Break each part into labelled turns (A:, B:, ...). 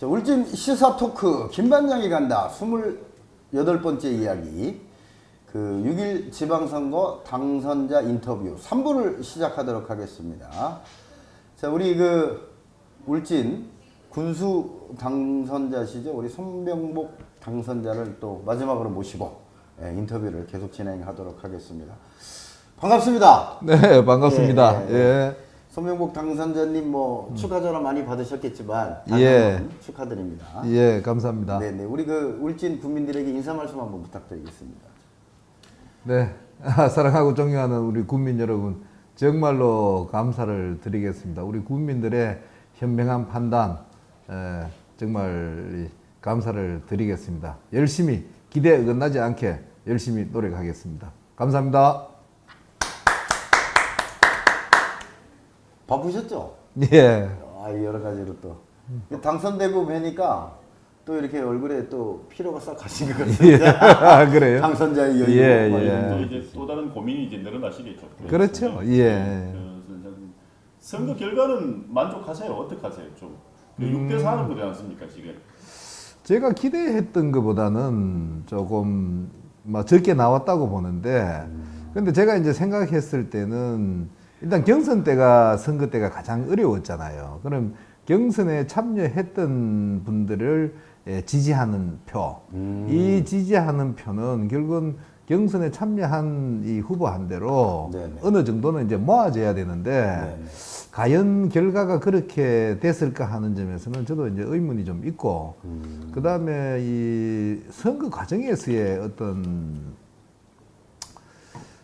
A: 자, 울진 시사 토크 김반장이 간다 28번째 이야기 그 6일 지방선거 당선자 인터뷰 3부를 시작하도록 하겠습니다. 자, 우리 그 울진 군수 당선자시죠. 우리 손병복 당선자를 또 마지막으로 모시고 인터뷰를 계속 진행하도록 하겠습니다. 반갑습니다.
B: 네, 반갑습니다. 예.
A: 손병복 당선자님 뭐 축하 전화 많이 받으셨겠지만
B: 예.
A: 한번 축하드립니다.
B: 예, 감사합니다.
A: 네네. 우리 그 울진 국민들에게 인사 말씀 한번 부탁드리겠습니다.
B: 네, 사랑하고 존경하는 우리 국민 여러분, 정말로 감사를 드리겠습니다. 우리 국민들의 현명한 판단, 정말 감사를 드리겠습니다. 열심히 기대에 어긋나지 않게 열심히 노력하겠습니다. 감사합니다.
A: 바쁘셨죠?
B: 예.
A: 여러 가지로 또 당선되고 뵈니까 또 이렇게 얼굴에 또 피로가 싹 가신 것 같습니다.
B: 그래요?
A: 당선자의 여유.
B: 예.
C: 이제 또 다른 고민이 이제 늘어나시겠죠.
B: 그렇죠. 예.
C: 선거 결과는 만족하세요? 어떻게 하세요? 좀 6대 4는 그러지 않습니까 지금?
B: 제가 기대했던 것보다는 조금 적게 나왔다고 보는데, 근데 제가 이제 생각했을 때는 일단 경선 때가 선거 때가 가장 어려웠잖아요. 그럼 경선에 참여했던 분들을 지지하는 표, 이 지지하는 표는 결국은 경선에 참여한 이 후보 한 대로
A: 네네.
B: 어느 정도는 이제 모아져야 되는데
A: 네네.
B: 과연 결과가 그렇게 됐을까 하는 점에서는 저도 이제 의문이 좀 있고, 그 다음에 이 선거 과정에서의 어떤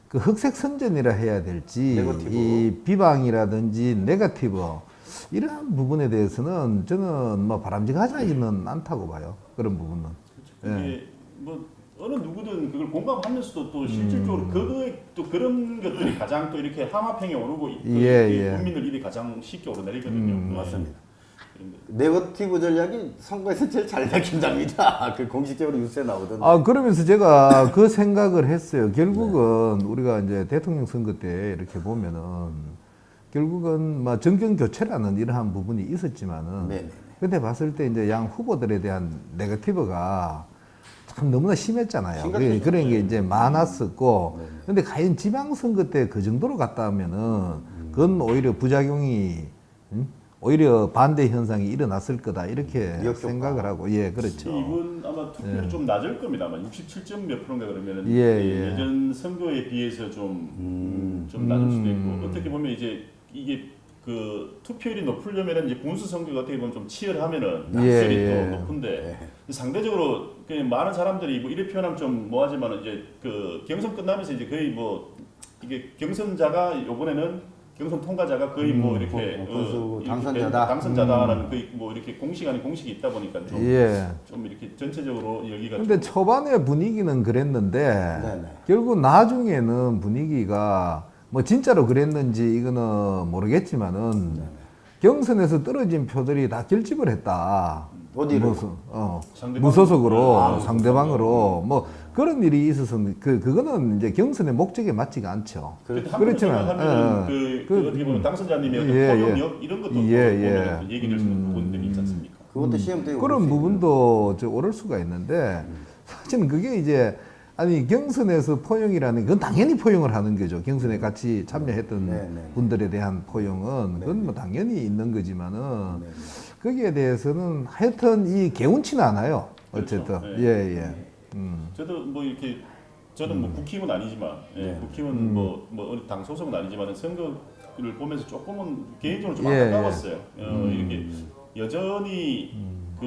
B: 그 흑색 선전이라 해야 될지,
A: 네거티브.
B: 이 비방이라든지 네거티브 이러한 부분에 대해서는 저는 뭐 바람직하지는 않다고 봐요. 그런 부분은.
C: 이게 뭐 어느 누구든 그걸 공감하면서도 또 실질적으로 그거에 또 그런 것들이 가장 또 이렇게 함합행에 오르고 국민들 일이 가장 쉽게 오르내리거든요.
A: 맞습니다. 네거티브 전략이 선거에서 제일 잘 밝힌답니다. 그 공식적으로 뉴스에 나오던데.
B: 그러면서 제가 그 생각을 했어요. 결국은 우리가 이제 대통령 선거 때 이렇게 보면은 결국은 정권 교체라는 이러한 부분이 있었지만은,
A: 네네.
B: 그때 봤을 때 이제 양 후보들에 대한 네거티브가 참 너무나 심했잖아요.
A: 심각했죠.
B: 그런 게 이제 많았었고, 근데 과연 지방선거 때 그 정도로 갔다 하면은 그건 오히려 부작용이, 오히려 반대 현상이 일어났을 거다 이렇게 생각을 하고, 예, 그렇죠.
C: 이분 아마 투표율이 좀 낮을 겁니다. 아마 67점 몇 프로인가 그러면은
B: 예.
C: 예전 선거에 비해서 좀 낮을 수도 있고, 어떻게 보면 이제 이게 그 투표율이 높으려면은 이제 군수 선거가 어떻게 보면 좀 치열하면은 낙설이 또 높은데 상대적으로 그냥 많은 사람들이 뭐 이렇게 표현하면 좀 뭐하지만 이제 그 경선 끝나면서 이제 거의 뭐 이게 경선자가 이번에는 경선 통과자가 거의 뭐 이렇게
A: 군수
C: 이렇게
A: 당선자다.
C: 당선자다라는 거의 뭐 이렇게 공식 아닌 공식이 있다 보니까 좀 이렇게 전체적으로 여기가
B: 근데 초반에 분위기는 그랬는데
A: 네네.
B: 결국 나중에는 분위기가 뭐 진짜로 그랬는지 이거는 모르겠지만은 경선에서 떨어진 표들이 다 결집을 했다.
A: 어디로?
B: 무소속으로 상대방으로 뭐 그런 일이 있어서 그거는 이제 경선의 목적에 맞지가 않죠.
C: 그렇지만 어떻게 보면 당선자님의 어떤 포용력 이런 것도 보면 얘기될 수 있는 부분들이 있지 않습니까?
A: 그것도 시험 때
B: 그런 부분도 오를 수가 있는데, 사실은 그게 이제 경선에서 포용이라는 건 당연히 포용을 하는 거죠. 경선에 같이 참여했던 분들에 대한 포용은 그건 뭐 당연히 있는 거지만은 거기에 대해서는 하여튼 이 개운치는 않아요. 어쨌든
C: 그렇죠. 저도 뭐 이렇게 저는 뭐 국힘은 아니지만 국힘은 뭐 어느 당 소속은 아니지만 선거를 보면서 조금은 개인적으로 좀 안타까웠어요. 이렇게 여전히 그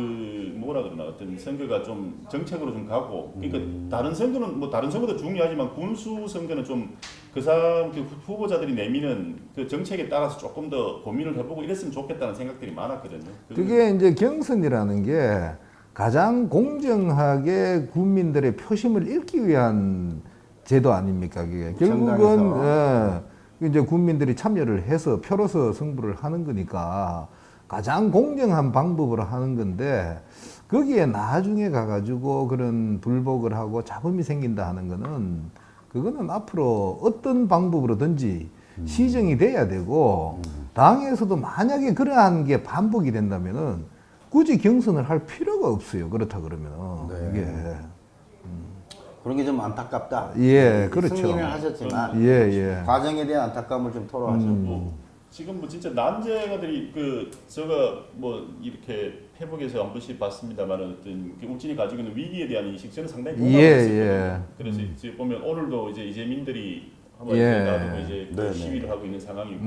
C: 뭐라 그러나 어떤 선거가 좀 정책으로 좀 가고, 그러니까 다른 선거는 뭐 다른 선거도 중요하지만 군수 선거는 좀 그 사람 그 후보자들이 내미는 그 정책에 따라서 조금 더 고민을 해보고 이랬으면 좋겠다는 생각들이 많았거든요.
B: 그게 이제 경선이라는 게 가장 공정하게 국민들의 표심을 읽기 위한 제도 아닙니까? 그게 결국은 이제 국민들이 참여를 해서 표로서 승부를 하는 거니까 가장 공정한 방법으로 하는 건데, 거기에 나중에 가가지고 그런 불복을 하고 잡음이 생긴다 하는 거는 그거는 앞으로 어떤 방법으로든지 시정이 돼야 되고, 당에서도 만약에 그러한 게 반복이 된다면은 굳이 경선을 할 필요가 없어요. 그렇다 그러면
A: 네.
B: 이게
A: 그런 게 좀 안타깝다.
B: 예, 그렇죠.
A: 승리는 하셨지만
B: 예.
A: 과정에 대한 안타까움을 좀 토로하셨고.
C: 뭐 지금 뭐 진짜 난제가들이 그 제가 뭐 이렇게 페북에서 한 번씩 봤습니다만은 어떤 그 울진이 가지고 있는 위기에 대한 인식 저는 상당히 공감을 했었거든요. 그래서 이제 보면 오늘도 이제 이재민들이 한번 나도 이제 또
A: 네네.
C: 시위를 하고 있는 상황이고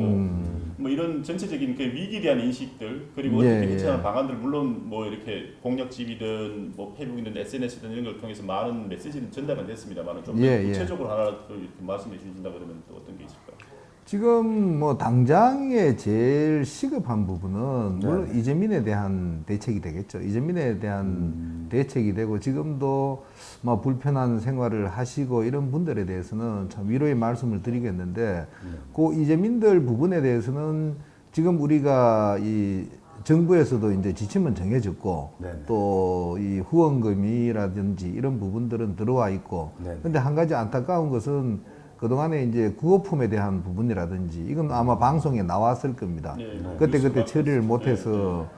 C: 뭐 이런 전체적인 그 위기에 대한 인식들 그리고 어떻게 해체하는 방안들 물론 뭐 이렇게 공약집이든 뭐 페북이든 SNS든 이런 걸 통해서 많은 메시지는 전달은 됐습니다만은 좀 구체적으로 하나 또 이렇게 말씀해 주신다 그러면 또 어떤 게 있을까요?
B: 지금 뭐 당장에 제일 시급한 부분은 물론 이재민에 대한 대책이 되겠죠. 이재민에 대한 대책이 되고 지금도 뭐 불편한 생활을 하시고 이런 분들에 대해서는 참 위로의 말씀을 드리겠는데 그 이재민들 부분에 대해서는 지금 우리가 이 정부에서도 이제 지침은 정해졌고 또 이 후원금이라든지 이런 부분들은 들어와 있고 근데 한 가지 안타까운 것은 그동안에 이제 구호품에 대한 부분이라든지 이건 아마 방송에 나왔을 겁니다. 그때 처리를 못해서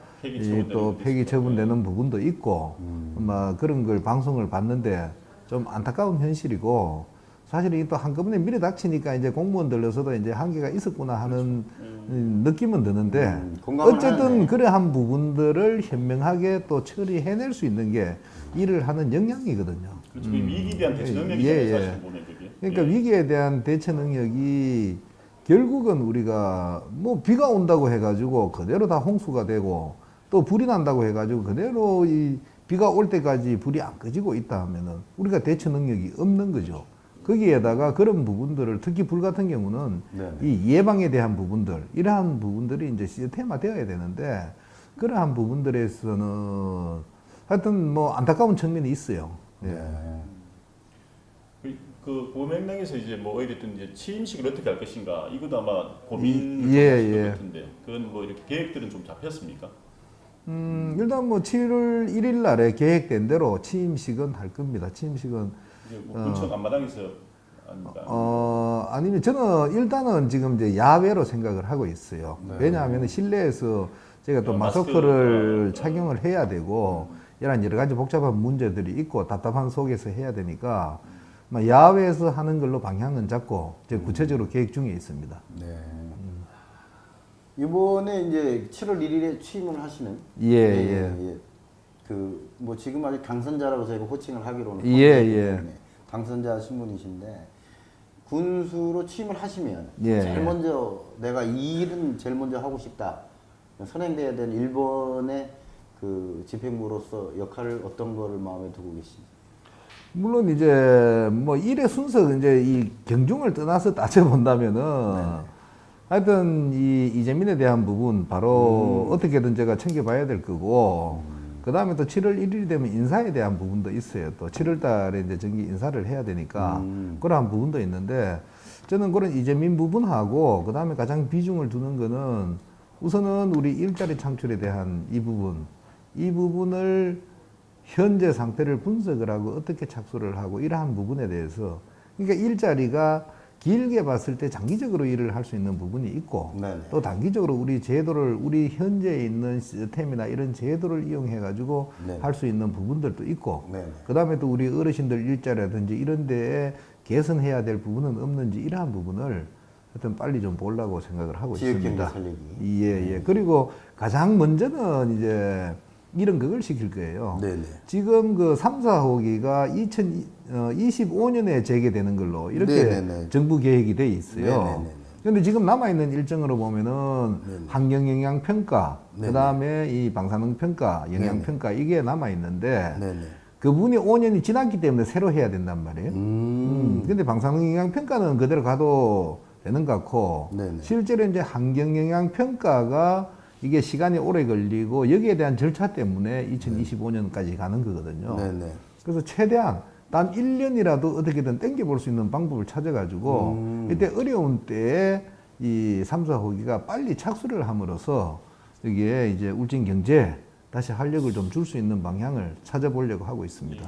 B: 또 폐기 처분되는 부분도 있고 아마 그런 걸 방송을 봤는데 좀 안타까운 현실이고 사실 이게 또 한꺼번에 밀어 닥치니까 이제 공무원들로서도 이제 한계가 있었구나 하는 느낌은 드는데 어쨌든 그러한 부분들을 현명하게 또 처리해낼 수 있는 게 일을 하는 역량이거든요.
C: 그렇죠. 위기에 대한 대처 능력이잖아요. 사실 보면 그게.
B: 그러니까 위기에 대한 대처 능력이 결국은 우리가 뭐 비가 온다고 해가지고 그대로 다 홍수가 되고 또 불이 난다고 해가지고 그대로 이 비가 올 때까지 불이 안 꺼지고 있다 하면은 우리가 대처 능력이 없는 거죠. 거기에다가 그런 부분들을 특히 불 같은 경우는 이 예방에 대한 부분들 이러한 부분들이 이제 시스템화되어야 되는데 그러한 부분들에서는 하여튼 뭐 안타까운 측면이 있어요.
C: 그 고명령에서 이제 뭐 어찌됐든 이제 취임식을 어떻게 할 것인가 이것도 아마 고민을 좀 하실 것 같은데 그건 뭐 이렇게 계획들은 좀 잡혔습니까?
B: 일단 뭐 7월 1일 날에 계획된 대로 취임식은 할 겁니다. 취임식은
C: 뭐 군청 앞마당에서 합니까?
B: 아니면 저는 일단은 지금 이제 야외로 생각을 하고 있어요. 왜냐하면 실내에서 제가 또 마스크를 착용을 해야 되고 이런 여러 가지 복잡한 문제들이 있고 답답한 속에서 해야 되니까 야외에서 하는 걸로 방향은 잡고 이제 구체적으로 계획 중에 있습니다.
A: 이번에 이제 7월 1일에 취임을 하시는 그 뭐 지금 아직 당선자라고 저희가 호칭을 하기로는 당선자 신분이신데 군수로 취임을 하시면 제일 먼저 내가 이 일은 제일 먼저 하고 싶다 선행돼야 되는 일본의 그 집행부로서 역할을 어떤 거를 마음에 두고 계신지.
B: 물론 이제 뭐 일의 순서 이제 이 경중을 떠나서 따져본다면은 하여튼 이 이재민에 대한 부분 바로 어떻게든 제가 챙겨봐야 될 거고 그 다음에 또 7월 1일이 되면 인사에 대한 부분도 있어요. 또 7월 달에 이제 정기 인사를 해야 되니까 그러한 부분도 있는데 저는 그런 이재민 부분하고 그 다음에 가장 비중을 두는 거는 우선은 우리 일자리 창출에 대한 이 부분을 현재 상태를 분석을 하고 어떻게 착수를 하고 이러한 부분에 대해서 그러니까 일자리가 길게 봤을 때 장기적으로 일을 할 수 있는 부분이 있고 또 단기적으로 우리 제도를 우리 현재 있는 시스템이나 이런 제도를 이용해 가지고 할 수 있는 부분들도 있고 그 다음에 또 우리 어르신들 일자리라든지 이런 데에 개선해야 될 부분은 없는지 이러한 부분을 하여튼 빨리 좀 보려고 생각을 하고 있습니다. 그리고 가장 먼저는 이제 이런 그걸 시킬 거예요. 지금 그 3, 4호기가 2025년에 재개되는 걸로 이렇게 정부 계획이 돼 있어요. 그런데 지금 남아있는 일정으로 보면은 환경영향평가, 그 다음에 이 방사능평가, 영향평가 이게 남아있는데 그분이 5년이 지났기 때문에 새로 해야 된단 말이에요. 근데 방사능영향평가는 그대로 가도 되는 것 같고 실제로 이제 환경영향평가가 이게 시간이 오래 걸리고 여기에 대한 절차 때문에 2025년까지 가는 거거든요. 그래서 최대한 단 1년이라도 어떻게든 땡겨볼 수 있는 방법을 찾아가지고 이때 어려운 때에 이 3, 4호기가 빨리 착수를 함으로써 여기에 이제 울진 경제 다시 활력을 좀 줄 수 있는 방향을 찾아보려고 하고 있습니다.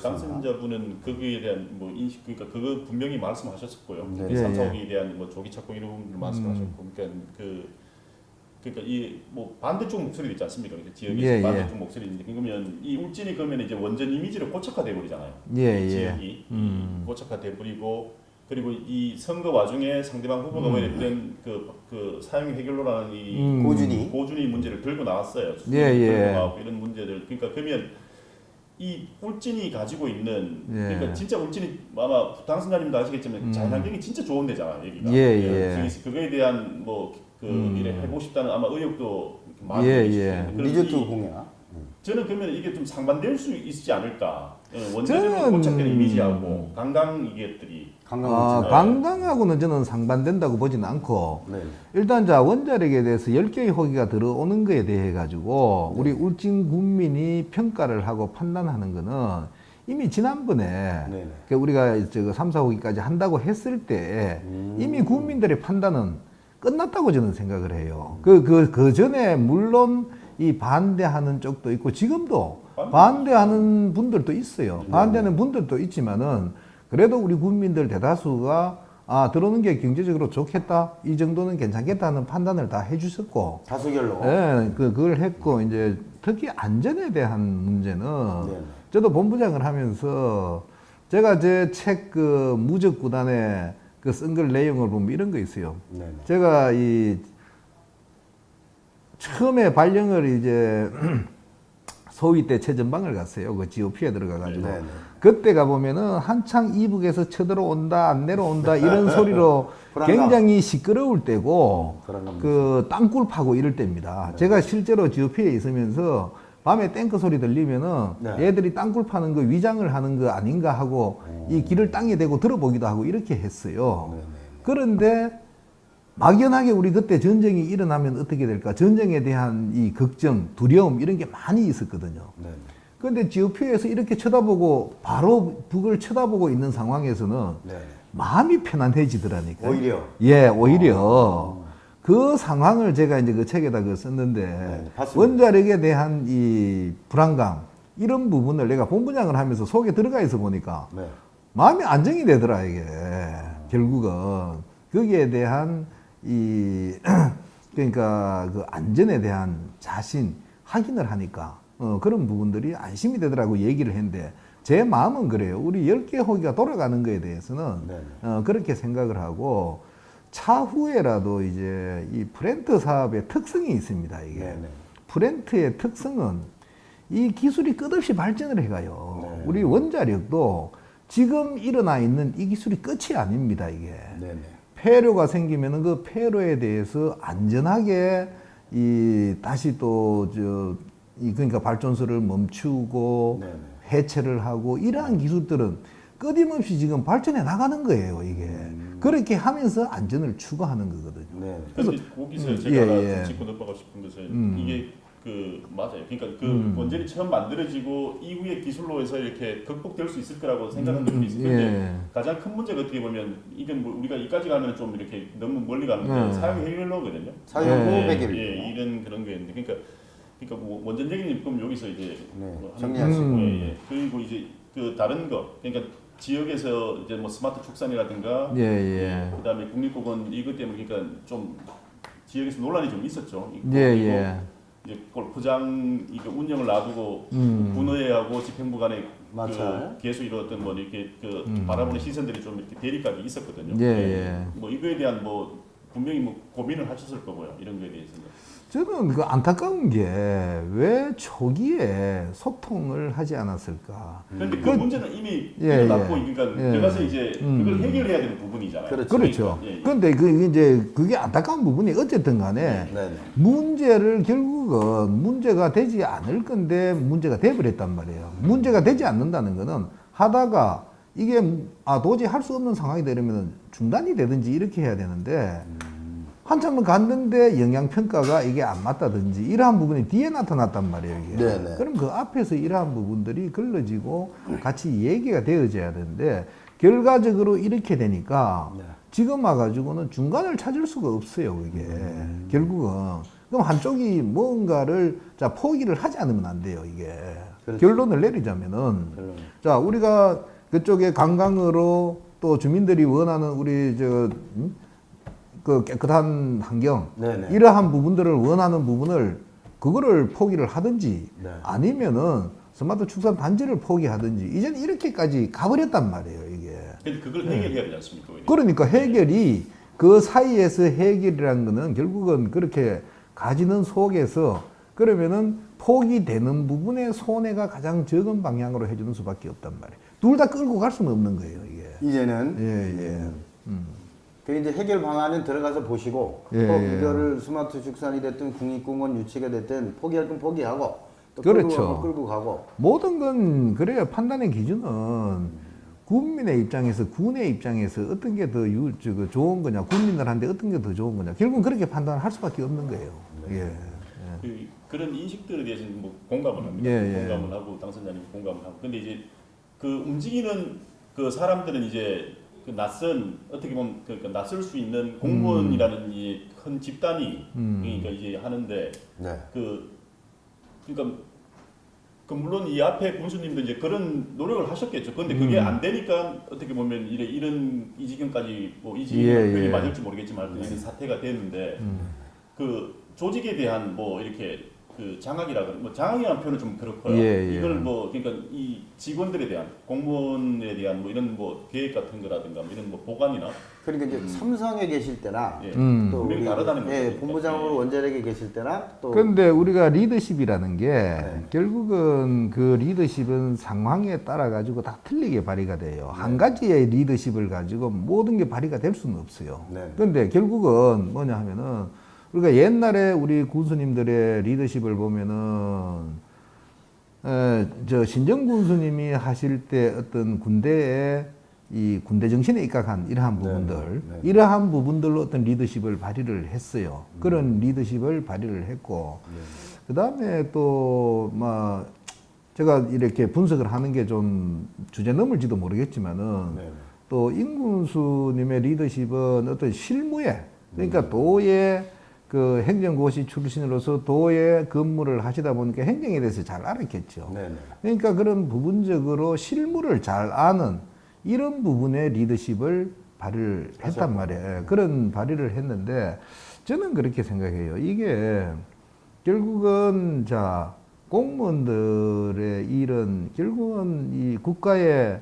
C: 당선자분은 거기에 대한 뭐 인식 그러니까 그거 분명히 말씀하셨었고요. 3, 4호기에 대한 뭐 조기 착공 이런 부분을 말씀하셨고 그러니까 그러니까 이 뭐 반대쪽 목소리도 있지 않습니까? 그러니까 지역에서
B: 예,
C: 반대쪽 목소리인데 그러면 이 울진이 그러면 이제 원전 이미지를 고착화돼 버리잖아요.
B: 예, 예.
C: 지역이 고착화돼 버리고 그리고 이 선거 와중에 상대방 후보가 원했던 그 사용 해결로라는 이 고준위 문제를 들고 나왔어요.
B: 예, 예.
C: 들고 나왔고 이런 문제들. 그러니까 그러면 이 울진이 가지고 있는 그러니까 진짜 울진이 아마 당선자님도 아시겠지만 자연환경이 진짜 좋은 데잖아 여기가. 그래서 그거에 대한 이래 해보고 싶다는 아마 의욕도 많이
A: 리조트 공약.
C: 저는 그러면 이게 좀 상반될 수 있지 않을까. 원전에 고착된 이미지하고 관광 이게들이
B: 관광하고는 저는 상반된다고 보지는 않고 일단 자 원자력에 대해서 10개의 호기가 들어오는 거에 대해 가지고 우리 울진 군민이 평가를 하고 판단하는 거는 이미 지난번에 우리가 저거 3, 4호기까지 한다고 했을 때 이미 국민들의 판단은 끝났다고 저는 생각을 해요. 그 전에 물론 이 반대하는 쪽도 있고 지금도 반대하는 분들도 있어요. 반대하는 분들도 있지만은 그래도 우리 국민들 대다수가 들어오는 게 경제적으로 좋겠다, 이 정도는 괜찮겠다는 판단을 다 해주셨고
A: 다수결로.
B: 그걸 했고 이제 특히 안전에 대한 문제는 저도 본부장을 하면서 제가 제 책 그 무적 구단에 그 쓴 글 내용을 보면 이런 거 있어요. 제가 이 처음에 발령을 이제 소위 때 최전방을 갔어요. 그 GOP에 들어가가지고. 그때 가보면은 한창 이북에서 쳐들어온다, 안 내려온다, 이런 소리로 굉장히 시끄러울 때고, 그 땅굴 파고 이럴 때입니다. 제가 실제로 GOP에 있으면서 밤에 탱크 소리 들리면은 얘들이 땅굴 파는 거 위장을 하는 거 아닌가 하고 이 길을 땅에 대고 들어보기도 하고 이렇게 했어요. 그런데 막연하게 우리 그때 전쟁이 일어나면 어떻게 될까? 전쟁에 대한 이 걱정, 두려움 이런 게 많이 있었거든요. 그런데 GOP에서 이렇게 쳐다보고 바로 북을 쳐다보고 있는 상황에서는 마음이 편안해지더라니까요.
A: 오히려?
B: 예, 오히려. 그 상황을 제가 이제 그 책에다 그 썼는데 원자력에 대한 이 불안감 이런 부분을 내가 본부장을 하면서 속에 들어가 있어 보니까 마음이 안정이 되더라 이게 결국은 거기에 대한 이 그러니까 그 안전에 대한 자신 확인을 하니까 그런 부분들이 안심이 되더라고 얘기를 했는데 제 마음은 그래요. 우리 10개 호기가 돌아가는 거에 대해서는 그렇게 생각을 하고 차후에라도 이제 이 프렌트 사업의 특성이 있습니다. 이게 프렌트의 특성은 이 기술이 끝없이 발전을 해가요. 우리 원자력도 지금 일어나 있는 이 기술이 끝이 아닙니다. 이게 폐로가 생기면은 그 폐로에 대해서 안전하게 이 다시 또 그러니까 발전소를 멈추고 해체를 하고 이러한 기술들은 끊임없이 지금 발전해 나가는 거예요, 이게. 그렇게 하면서 안전을 추구하는 거거든요.
C: 그래서 거기서 제가 짚고 넘어가고 싶은 것은 이게 맞아요. 그러니까 그 원전이 처음 만들어지고 이후의 기술로 해서 이렇게 극복될 수 있을 거라고 생각하는 분이 있을 텐데 가장 큰 문제가 어떻게 보면 이건 뭐 우리가 이까지 가면 좀 이렇게 너무 멀리 가는데 사용 해결로거든요.
A: 사용 해결로.
C: 이런 그런 거였는데 그러니까 뭐 원전적인 그럼 여기서 이제
A: 정리하시고
C: 그리고 이제 그 다른 거 그러니까 지역에서 이제 뭐 스마트 축산이라든가 그다음에 국립공원 이것 때문에 그러니까 좀 지역에서 논란이 좀 있었죠. 이제 골프장 이거 운영을 놔두고 군의회하고 집행부 간에 계속 이루었던 뭐 이렇게 바라보는 시선들이 좀 이렇게 대립감이 있었거든요. 뭐 이거에 대한 뭐 분명히 뭐 고민을 하셨을 거고요. 이런 거에 대해서는.
B: 저는 그 안타까운 게 왜 초기에 소통을 하지 않았을까.
C: 그런데 그 문제는 이미 일어났고 그러니까 들어가서 이제 그걸 해결해야 되는 부분이잖아요.
B: 그렇죠. 그런데 그게 안타까운 부분이 어쨌든 간에 문제를 결국은 문제가 되지 않을 건데 문제가 돼버렸단 말이에요. 문제가 되지 않는다는 거는 하다가 이게 도저히 할 수 없는 상황이 되려면 중단이 되든지 이렇게 해야 되는데 한참을 갔는데 영향평가가 이게 안 맞다든지 이러한 부분이 뒤에 나타났단 말이에요. 이게. 그럼 그 앞에서 이러한 부분들이 걸러지고 같이 얘기가 되어져야 되는데 결과적으로 이렇게 되니까 지금 와가지고는 중간을 찾을 수가 없어요. 이게 결국은. 그럼 한쪽이 뭔가를 포기를 하지 않으면 안 돼요. 이게. 결론을 내리자면은 자 우리가 그쪽에 관광으로 또 주민들이 원하는 우리 그 깨끗한 환경
A: 네네.
B: 이러한 부분들을 원하는 부분을 그거를 포기를 하든지
A: 네.
B: 아니면은 스마트 축산 단지를 포기하든지 이제는 이렇게까지 가버렸단 말이에요 이게.
C: 근데 그걸 해결해야 되지 않습니까? 오히려?
B: 그러니까 해결이 그 사이에서 해결이라는 거는 결국은 그렇게 가지는 속에서 그러면은 포기되는 부분의 손해가 가장 적은 방향으로 해주는 수밖에 없단 말이에요. 둘 다 끌고 갈 수는 없는 거예요 이게.
A: 이제는
B: 예.
A: 그 이제 해결 방안은 들어가서 보시고
B: 예,
A: 또
B: 예.
A: 이거를 스마트 축산이 됐든 국립공원 유치가 됐든 포기할 건 포기하고 또
B: 그렇죠.
A: 끌고 가고
B: 모든 건 그래요. 판단의 기준은 국민의 입장에서 군의 입장에서 어떤 게 더 좋은 거냐, 국민들한테 어떤 게 더 좋은 거냐. 결국은 그렇게 판단을 할 수밖에 없는 거예요. 예.
C: 그런 인식들에 대해서는 뭐 공감을 합니다.
B: 예.
C: 공감을 하고 당선자님 공감을 하고. 근데 이제 그 움직이는 그 사람들은 이제 그 낯선 어떻게 보면 그러니까 낯설 수 있는 공무원이라는 이 큰 집단이 그러니까 이제 하는데
A: 네.
C: 그러니까 그 물론 이 앞에 군수님도 이제 그런 노력을 하셨겠죠. 그런데 그게 안 되니까 어떻게 보면 이런 이 지경까지 뭐 이 지경이
B: 예.
C: 맞을지 모르겠지만 이런 사태가 됐는데 그 조직에 대한 뭐 이렇게 그 장악이라든 뭐 장악이라는 표현은 좀 그렇고요.
B: 예.
C: 이걸 뭐 그러니까 이 직원들에 대한 공무원에 대한 뭐 이런 뭐 계획 같은 거라든가 뭐 이런 뭐 보관이나
A: 그러니까 이제 삼성에 계실 때나
C: 예.
A: 또
C: 분명히 다르다는 거죠.
A: 예, 본부장으로 원자력에 계실 때나 또
B: 그런데 우리가 리더십이라는 게
A: 네.
B: 결국은 그 리더십은 상황에 따라 가지고 다 틀리게 발휘가 돼요. 한 가지의 리더십을 가지고 모든 게 발휘가 될 수는 없어요.
A: 네.
B: 그런데 결국은 뭐냐 하면은 우리가 옛날에 우리 군수님들의 리더십을 보면은 저 신정 군수님이 하실 때 어떤 군대에 이 군대 정신에 입각한 이러한 부분들,
A: 네.
B: 이러한 부분들로 어떤 리더십을 발휘를 했어요. 그런 리더십을 발휘를 했고, 그 다음에 또, 제가 이렇게 분석을 하는 게 좀 주제 넘을지도 모르겠지만은,
A: 네.
B: 또 임군수님의 리더십은 어떤 실무에, 그러니까 도의 그 행정고시 출신으로서 도에 근무를 하시다 보니까 행정에 대해서 잘 알았겠죠.
A: 네.
B: 그러니까 그런 부분적으로 실무를 잘 아는 이런 부분의 리더십을 발휘를 했단 말이에요. 그런 발휘를 했는데 저는 그렇게 생각해요. 이게 결국은 자 공무원들의 일은 결국은 이 국가의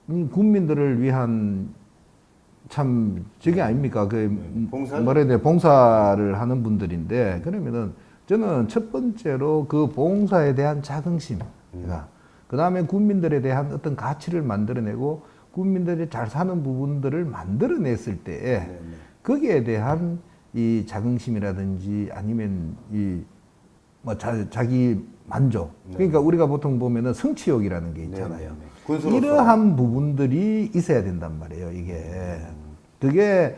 B: 이 국민들을 위한 참 저게 아닙니까? 그
A: 봉사죠?
B: 뭐라 해야 돼? 봉사를 하는 분들인데 그러면은 저는 첫 번째로 그 봉사에 대한 자긍심, 그 다음에 국민들에 대한 어떤 가치를 만들어내고 국민들이 잘 사는 부분들을 만들어냈을 때에 거기에 대한 이 자긍심이라든지 아니면 이 뭐 자기 만족. 그러니까 우리가 보통 보면은 성취욕이라는 게 있잖아요.
A: 군수로서.
B: 이러한 부분들이 있어야 된단 말이에요. 이게 그게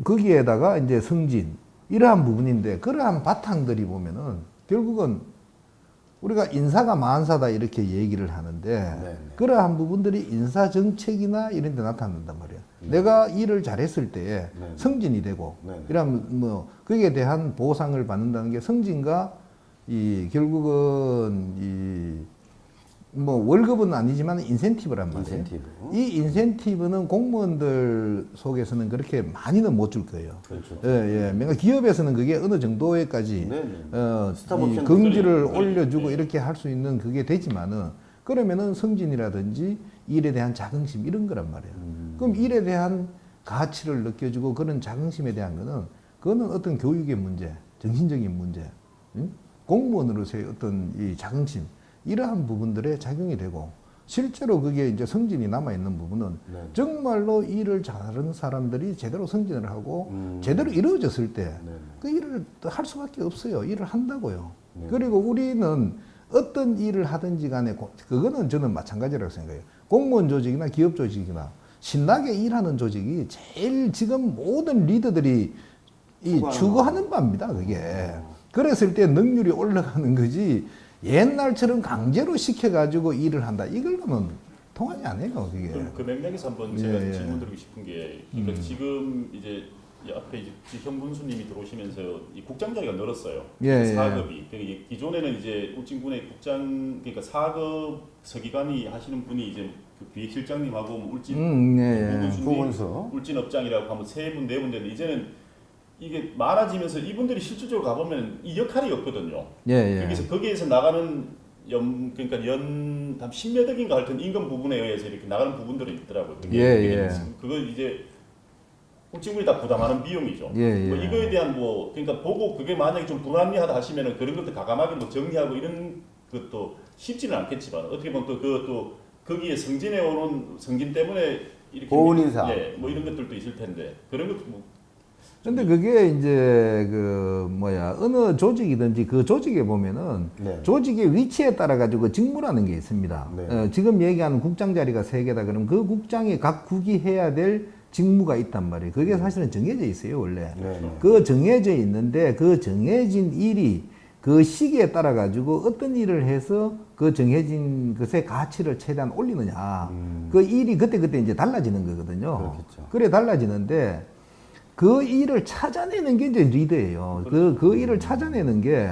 B: 거기에다가 이제 승진 이러한 부분인데 그러한 바탕들이 보면은 결국은 우리가 인사가 만사다 이렇게 얘기를 하는데 그러한 부분들이 인사 정책이나 이런 데 나타난단 말이에요. 내가 일을 잘했을 때에 승진이 되고 이러면 뭐 거기에 대한 보상을 받는다는 게 승진과 이 결국은 이 뭐 월급은 아니지만 인센티브란 말이에요.
A: 인센티브.
B: 이 인센티브는 공무원들 속에서는 그렇게 많이는 못 줄 거예요.
A: 그렇죠.
B: 예. 뭔가 기업에서는 그게 어느 정도에까지
A: 스탑
B: 이
A: 옵션
B: 긍지를
C: 그래.
B: 올려주고 이렇게 할 수 있는 그게 되지만은 그러면은 승진이라든지 일에 대한 자긍심 이런 거란 말이에요. 그럼 일에 대한 가치를 느껴주고 그런 자긍심에 대한 거는 그거는 어떤 교육의 문제, 정신적인 문제, 공무원으로서의 어떤 이 자긍심 이러한 부분들에 작용이 되고 실제로 그게 이제 성진이 남아있는 부분은 정말로 일을 잘하는 사람들이 제대로 승진을 하고 제대로 이루어졌을 때 그 일을 할 수밖에 없어요. 일을 한다고요. 그리고 우리는 어떤 일을 하든지 간에 그거는 저는 마찬가지라고 생각해요. 공무원 조직이나 기업 조직이나 신나게 일하는 조직이 제일 지금 모든 리더들이 추구하는 바입니다. 그게. 그랬을 때 능률이 올라가는 거지 옛날처럼 강제로 시켜가지고 일을 한다. 이걸로는 통하지 않아요. 그게.
C: 그 맥락에서 한번 제가 질문드리고 싶은 게 그러니까 지금 이제 앞에 이제 지현 군수님이 들어오시면서 이 국장 자리가 늘었어요. 사급이. 그러니까 기존에는 이제 울진군의 국장 그러니까 사급 서기관이 하시는 분이 이제 그 비실장님하고 뭐
A: 구군수
C: 울진업장이라고 하면 3분 4분 되는데 이제는 이게 많아지면서 이분들이 실질적으로 가보면 이 역할이 없거든요. 그래서 거기에서 나가는 그러니까 연 10몇 억인가 하여튼 임금 부분에 의해서 이렇게 나가는 부분들이 있더라고요. 그거 이제 국진군이 다 부담하는 비용이죠. 뭐 이거에 대한 뭐 그러니까 보고 그게 만약에 좀 불합리하다 하시면은 그런 것도 과감하게 뭐 정리하고 이런 것도 쉽지는 않겠지만 어떻게 보면 또 그것도 거기에 승진해 오는 승진 때문에 이렇게
A: 보훈 인사
C: 뭐 이런 것들도 있을 텐데 그런 것도 뭐
B: 근데 그게 이제 그 뭐야 어느 조직이든지 그 조직에 보면은 조직의 위치에 따라 가지고 직무라는 게 있습니다. 지금 얘기하는 국장 자리가 3개다 그러면 그 국장이 각 국이 해야 될 직무가 있단 말이에요. 그게 사실은 정해져 있어요 원래. 그 정해져 있는데 그 정해진 일이 그 시기에 따라 가지고 어떤 일을 해서 그 정해진 것의 가치를 최대한 올리느냐. 그 일이 그때그때 이제 달라지는 거거든요.
A: 그렇겠죠.
B: 그래 달라지는데 그 일을 찾아내는 게 이제 리더예요. 그 일을 찾아내는 게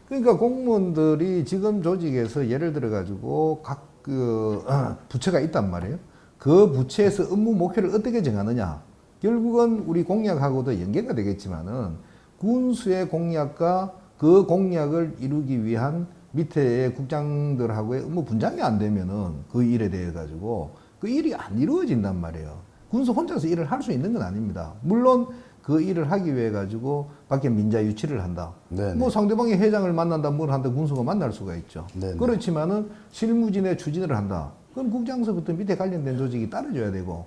B: 그러니까 공무원들이 지금 조직에서 예를 들어 가지고 각 부처가 있단 말이에요. 그 부처에서 업무 목표를 어떻게 정하느냐. 결국은 우리 공약하고도 연계가 되겠지만은 군수의 공약과 그 공약을 이루기 위한 밑에의 국장들하고의 업무 분장이 안 되면은 그 일에 대해 가지고 그 일이 안 이루어진단 말이에요. 군수 혼자서 일을 할 수 있는 건 아닙니다. 물론 그 일을 하기 위해 가지고 밖에 민자 유치를 한다. 뭐 상대방이 회장을 만난다, 뭘 한다, 군수가 만날 수가 있죠. 그렇지만은 실무진의 추진을 한다. 그럼 국장서부터 밑에 관련된 조직이 따라줘야 되고.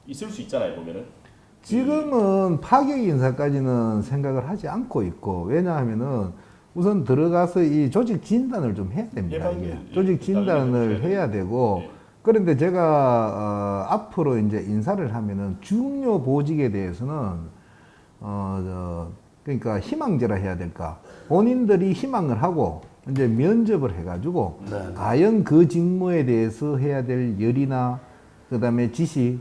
C: 있을 수 있잖아요 보면은.
B: 지금은 파격 인사까지는 생각을 하지 않고 있고 왜냐하면은 우선 들어가서 이 조직 진단을 좀 해야 됩니다. 이게. 조직 진단을 해야 되고 그런데 제가 앞으로 이제 인사를 하면은 중요 보직에 대해서는 그러니까 희망제라 해야 될까 본인들이 희망을 하고 이제 면접을 해가지고 과연 그 직무에 대해서 해야 될 열이나 그다음에 지식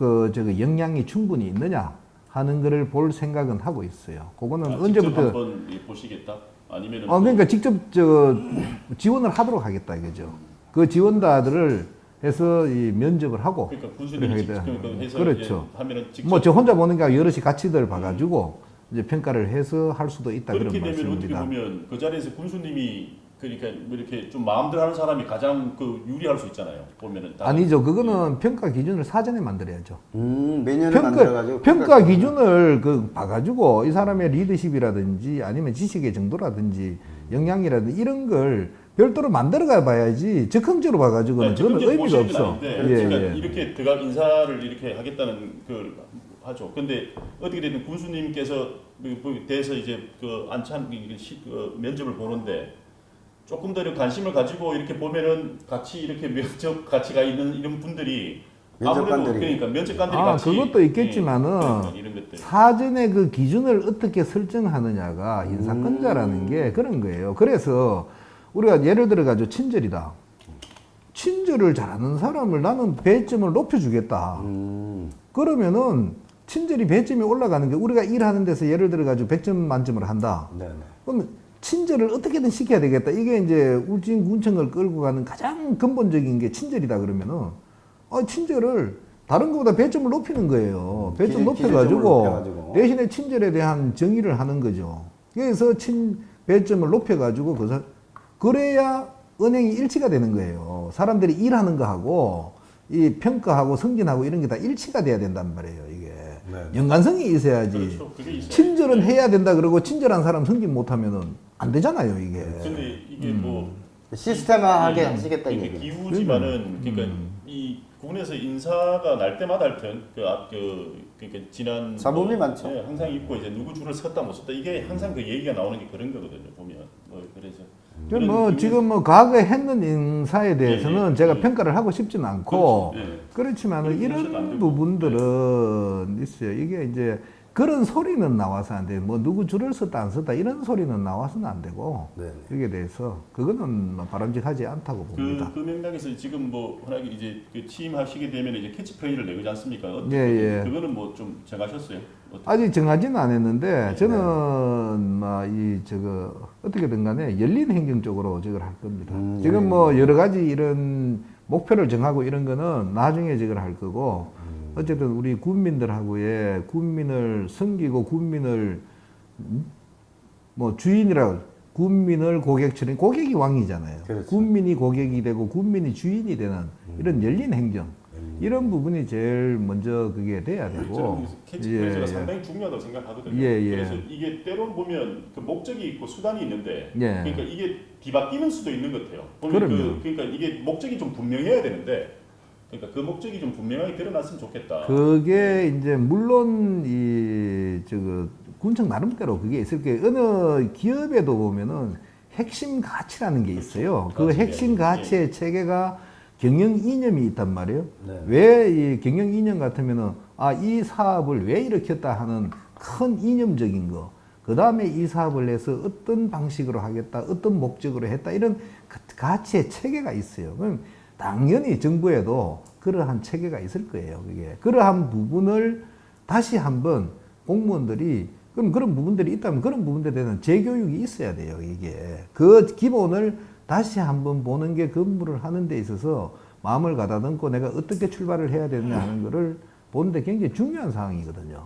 B: 영향이 충분히 있느냐 하는 거를 볼 생각은 하고 있어요. 그거는 언제부터
C: 한번 보시겠다? 아니면은
B: 그러니까 직접 지원을 하도록 하겠다 이거죠. 그 지원자들을 해서 이 면접을 하고
C: 그러니까 군수님이 직접 해서
B: 그렇죠.
C: 하면은 직접
B: 뭐 저 혼자 보는 게 아니라 여럿이 같이들 봐가지고 이제 평가를 해서 할 수도 있다 그런
C: 그렇게 되면 어떻게
B: 말씀입니다.
C: 보면 그 자리에서 군수님이 그러니까 뭐 이렇게 좀 마음대로 하는 사람이 가장 유리할 수 있잖아요. 보면은
B: 아니죠. 그거는 평가 기준을 사전에 만들어야죠.
A: 매년에 만들어가지고
B: 평가 기준을 봐가지고 이 사람의 리더십이라든지 아니면 지식의 정도라든지 영향이라든지 이런 걸 별도로 만들어가 봐야지 적극적으로 봐가지고는 그건 의미가 없어.
C: 그러니까 이렇게 인사를 이렇게 하겠다는 걸 하죠. 근데 어떻게 되든 군수님께서 대해서 이제 안찬 면접을 보는데. 조금 더 관심을 가지고 이렇게 보면은 같이 이렇게 면접 가치가 있는 이런 분들이 아무래도 그러니까 면접관들이 같이
B: 그것도 있겠지만은
C: 이런 것들.
B: 사전에 그 기준을 어떻게 설정하느냐가 인사권자라는 게 그런 거예요. 그래서 우리가 예를 들어 가지고 친절이다. 친절을 잘하는 사람을 나는 배점을 높여주겠다. 그러면은 친절이 배점이 올라가는 게 우리가 일하는 데서 예를 들어 가지고 100점 만점을 한다. 그러면 친절을 어떻게든 시켜야 되겠다. 이게 이제 울진군청을 끌고 가는 가장 근본적인 게 친절이다 그러면은 친절을 다른 것보다 배점을 높이는 거예요. 배점 높여가지고 대신에 친절에 대한 정의를 하는 거죠. 그래서 배점을 높여가지고 그래야 은행이 일치가 되는 거예요. 사람들이 일하는 거하고 이 평가하고 승진하고 이런 게 다 일치가 돼야 된단 말이에요. 이게 연관성이 있어야지.
C: 그렇죠.
B: 친절은 해야 된다 그러고 친절한 사람 승진 못하면은 안 되잖아요 이게.
C: 근데 이게 뭐
A: 시스템화하게 하시겠다
C: 이게 기후지만은 그러니까 이 군에서 인사가 날 때마다 하여튼 그러니까 지난
A: 잡음이 많죠.
C: 항상 있고 이제 누구 줄을 섰다 못 섰다 이게 항상 그 얘기가 나오는 게 그런 거거든요 보면 그래서
B: 지금 과거에 했는 인사에 대해서는 제가 평가를 하고 싶지는 않고 그렇지만은 이런 부분들은 있어요. 이게 이제 그런 소리는 나와서 안 돼. 뭐 누구 줄을 썼다 안 썼다 이런 소리는 나와서는 안 되고
A: 네네.
B: 여기에 대해서 그거는 뭐 바람직하지 않다고 봅니다.
C: 그 맥락에서 지금 뭐 흔하게 이제 그 취임하시게 되면 이제 캐치프레이즈를 내지 않습니까? 어떻게
B: 예.
C: 그거는 뭐 좀 정하셨어요?
B: 아직 정하지는 않았는데 저는 이 저거 어떻게든 간에 열린 행정 쪽으로 저걸 할 겁니다. 지금 뭐 여러 가지 이런 목표를 정하고 이런 거는 나중에 저걸 할 거고 어쨌든 우리 군민들하고의 군민을 섬기고 군민을 뭐 주인이라 군민을 고객처럼 고객이 왕이잖아요.
A: 그렇죠.
B: 군민이 고객이 되고 군민이 주인이 되는 이런 열린 행정 이런 부분이 제일 먼저 그게 돼야 되고
C: 저는 캐치프레이즈가
B: 예,
C: 상당히 중요하다고 생각하거든요.
B: 예.
C: 그래서 이게 때론 보면 그 목적이 있고 수단이 있는데
B: 예.
C: 그러니까 이게 뒤바뀌는 수도 있는 것 같아요.
B: 그럼요.
C: 그러니까 이게 목적이 좀 분명해야 되는데 그러니까 그 목적이 좀 분명하게 드러났으면 좋겠다.
B: 그게 이제 물론 이 저거 군청 나름대로 그게 있을 게 어느 기업에도 보면은 핵심 가치라는 게 있어요. 그
C: 맞아요.
B: 핵심 가치의 체계가 경영 이념이 있단 말이에요.
A: 네.
B: 왜 이 경영 이념 같으면은 이 사업을 왜 일으켰다 하는 큰 이념적인 거. 그 다음에 이 사업을 해서 어떤 방식으로 하겠다, 어떤 목적으로 했다 이런 가치의 체계가 있어요. 그럼 당연히 정부에도 그러한 체계가 있을 거예요. 그게 그러한 부분을 다시 한번 공무원들이 그럼 그런 부분들이 있다면 그런 부분들에 대한 재교육이 있어야 돼요. 이게 그 기본을 다시 한번 보는 게 근무를 하는 데 있어서 마음을 가다듬고 내가 어떻게 출발을 해야 되느냐 하는 거를 보는데 굉장히 중요한 상황이거든요.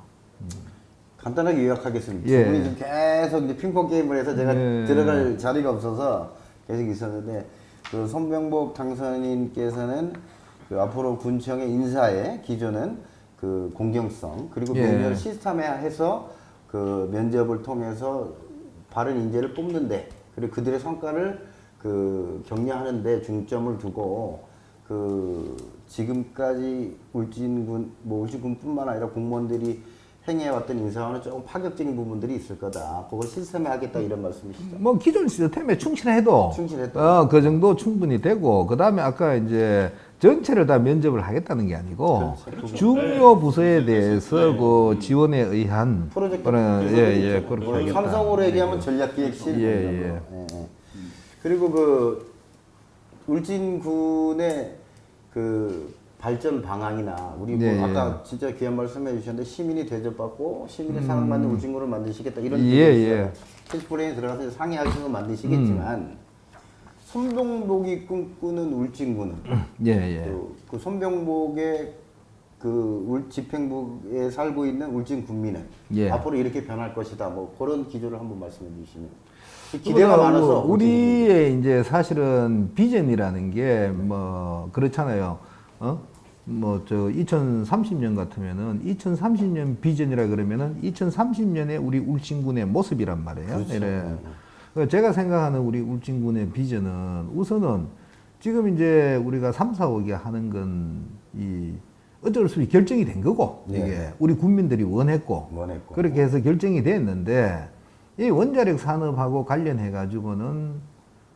A: 간단하게 요약하겠습니다.
B: 예.
A: 두 분이 지금 계속 이제 핑퐁 게임을 해서 제가
B: 예.
A: 들어갈 자리가 없어서 계속 있었는데 그 손병복 당선인께서는 그 앞으로 군청의 인사에 기존은 그 공정성 그리고
B: 예.
A: 면접을 시스템화해서 그 면접을 통해서 바른 인재를 뽑는데 그리고 그들의 성과를 그 격려하는데 중점을 두고 그 지금까지 울진군뿐만 아니라 공무원들이 행해왔던 인사와는 조금 파격적인 부분들이 있을 거다. 그걸 시스템화하겠다 이런 말씀이시죠?
B: 뭐 기존 시스템에 충실해도 그 정도 충분히 되고 그 다음에 아까 이제 전체를 다 면접을 하겠다는 게 아니고
A: 그렇죠.
B: 중요 부서에 대해서 그 지원에 의한
A: 프로젝트
B: 그렇게
A: 삼성으로 얘기하면 전략기획실
B: 예.
A: 그리고 그 울진군의 그 발전 방향이나 우리 뭐
B: 예.
A: 아까 진짜 귀한 말씀해 주셨는데 시민이 대접받고 시민의 사랑받는 울진군을 만드시겠다 이런 캐치프레이즈에 들어가서 상의하시는 거 만드시겠지만 손병복이 꿈꾸는 울진군은 그 손병복의 그 집행부에 살고 있는 울진 군민은 앞으로 이렇게 변할 것이다. 뭐 그런 기조를 한번 말씀해 주시면 기대가 많아서
B: 우리의 이제 사실은 비전이라는 게 뭐 그렇잖아요. 뭐 저 2030년 같으면은 2030년 비전이라 그러면은 2030년에 우리 울진군의 모습이란 말이에요.
A: 그렇죠.
B: 이래. 제가 생각하는 우리 울진군의 비전은 우선은 지금 이제 우리가 3, 4호기 하는 건 이 어쩔 수 없이 결정이 된 거고 이게 우리 국민들이 원했고 그렇게 해서 결정이 됐는데 이 원자력 산업하고 관련해 가지고는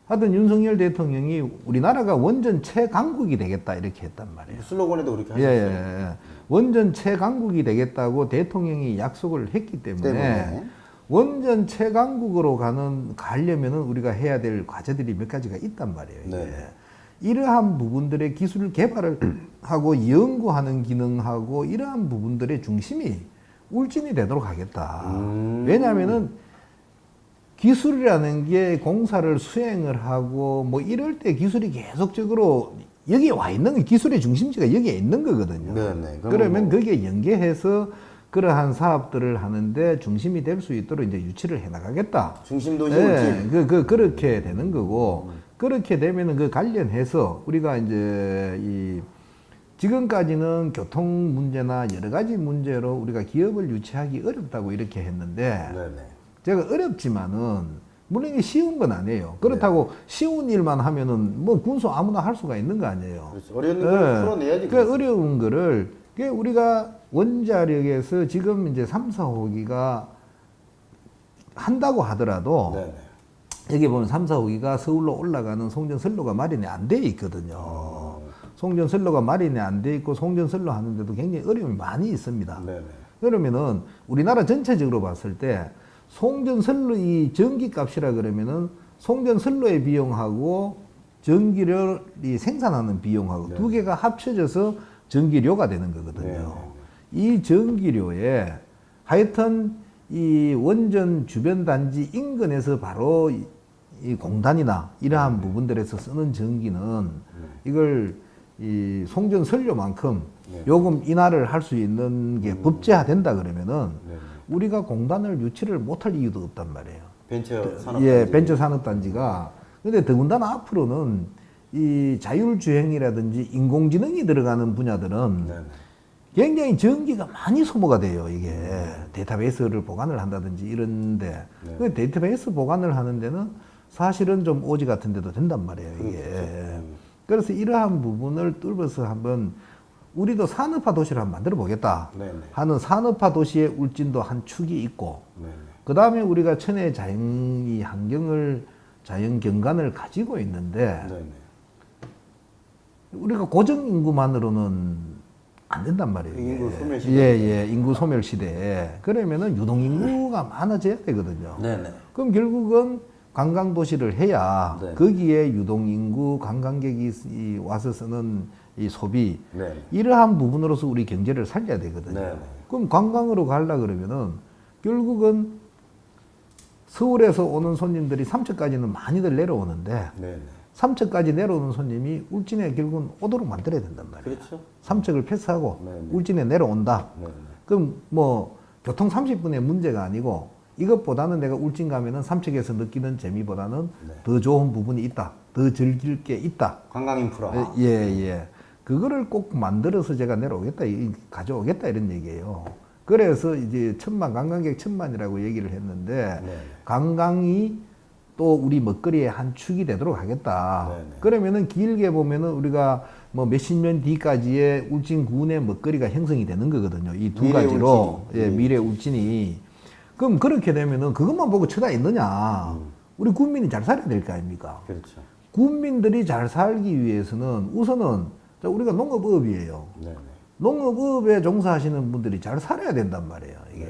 B: 하여튼 윤석열 대통령이 우리나라가 원전 최강국이 되겠다 이렇게 했단 말이에요.
A: 슬로건에도 그렇게 하셨어요.
B: 원전 최강국이 되겠다고 대통령이 약속을 했기 때문에 원전 최강국으로 가려면은 우리가 해야 될 과제들이 몇 가지가 있단 말이에요. 이게. 이러한 부분들의 기술 개발을 하고 연구하는 기능하고 이러한 부분들의 중심이 울진이 되도록 하겠다. 왜냐하면은 기술이라는 게 공사를 수행을 하고 뭐 이럴 때 기술이 계속적으로 여기에 와 있는 기술의 중심지가 여기에 있는 거거든요. 그러면 거기에 연계해서 그러한 사업들을 하는데 중심이 될 수 있도록 이제 유치를 해 나가겠다.
A: 중심도시 울진.
B: 그렇게 되는 거고 그렇게 되면은 그 관련해서 우리가 이제 이 지금까지는 교통 문제나 여러 가지 문제로 우리가 기업을 유치하기 어렵다고 이렇게 했는데 제가 어렵지만은 물론 이게 쉬운 건 아니에요. 그렇다고 쉬운 일만 하면은 뭐 군수 아무나 할 수가 있는 거 아니에요.
A: 그렇죠. 어려운 걸 풀어내야지.
B: 그 어려운 거를 우리가 원자력에서 지금 이제 3, 4호기가 한다고 하더라도 여기 보면 3, 4호기가 서울로 올라가는 송전선로가 마련이 안 돼 있거든요. 송전선로가 마련이 안 돼 있고 송전선로 하는데도 굉장히 어려움이 많이 있습니다. 그러면은 우리나라 전체적으로 봤을 때 송전선로 이 전기값이라 그러면은 송전선로의 비용하고 전기를 이 생산하는 비용하고 두 개가 합쳐져서 전기료가 되는 거거든요. 이 전기료에 하여튼 이 원전 주변 단지 인근에서 바로 이 공단이나 이러한 부분들에서 쓰는 전기는 이걸 이 송전선료만큼 요금 인하를 할 수 있는 게 법제화된다 그러면은 우리가 공단을 유치를 못할 이유도 없단 말이에요.
A: 벤처 산업단지.
B: 예, 벤처 산업단지가. 근데 더군다나 앞으로는 이 자율주행이라든지 인공지능이 들어가는 분야들은 굉장히 전기가 많이 소모가 돼요. 이게 데이터베이스를 보관을 한다든지 이런데 그 데이터베이스 보관을 하는 데는 사실은 좀 오지 같은 데도 된단 말이에요. 이게. 그래서 이러한 부분을 뚫어서 한번 우리도 산업화 도시를 한번 만들어 보겠다 하는 산업화 도시의 울진도 한 축이 있고 그 다음에 우리가 천혜 자연 환경을 자연 경관을 가지고 있는데 우리가 고정 인구만으로는 안 된단 말이에요.
A: 인구 소멸 시대.
B: 예, 인구 소멸 시대에. 그러면은 유동 인구가 많아져야 되거든요. 그럼 결국은 관광 도시를 해야 거기에 유동 인구, 관광객이 와서 쓰는 이 소비 이러한 부분으로서 우리 경제를 살려야 되거든요. 그럼 관광으로 가려 그러면은 결국은 서울에서 오는 손님들이 삼척까지는 많이들 내려오는데 삼척까지 내려오는 손님이 울진에 결국은 오도록 만들어야 된단 말이에요.
A: 그렇죠.
B: 삼척을 패스하고 울진에 내려온다. 그럼 뭐 교통 30분의 문제가 아니고 이것보다는 내가 울진 가면은 삼척에서 느끼는 재미보다는 더 좋은 부분이 있다. 더 즐길 게 있다.
A: 관광 인프라.
B: 예. 그거를 꼭 만들어서 제가 내려오겠다, 가져오겠다 이런 얘기예요. 그래서 이제 관광객 1000만이라고 얘기를 했는데 관광이 또 우리 먹거리의 한 축이 되도록 하겠다. 그러면은 길게 보면은 우리가 뭐 몇십 년 뒤까지의 울진군의 먹거리가 형성이 되는 거거든요. 이 두 가지로. 예, 미래 울진이. 그럼 그렇게 되면은 그것만 보고 쳐다 있느냐. 우리 군민이 잘 살아야 될 거 아닙니까?
A: 그렇죠.
B: 군민들이 잘 살기 위해서는 우선은 우리가 농업업이에요. 농업업에 종사하시는 분들이 잘 살아야 된단 말이에요. 이게.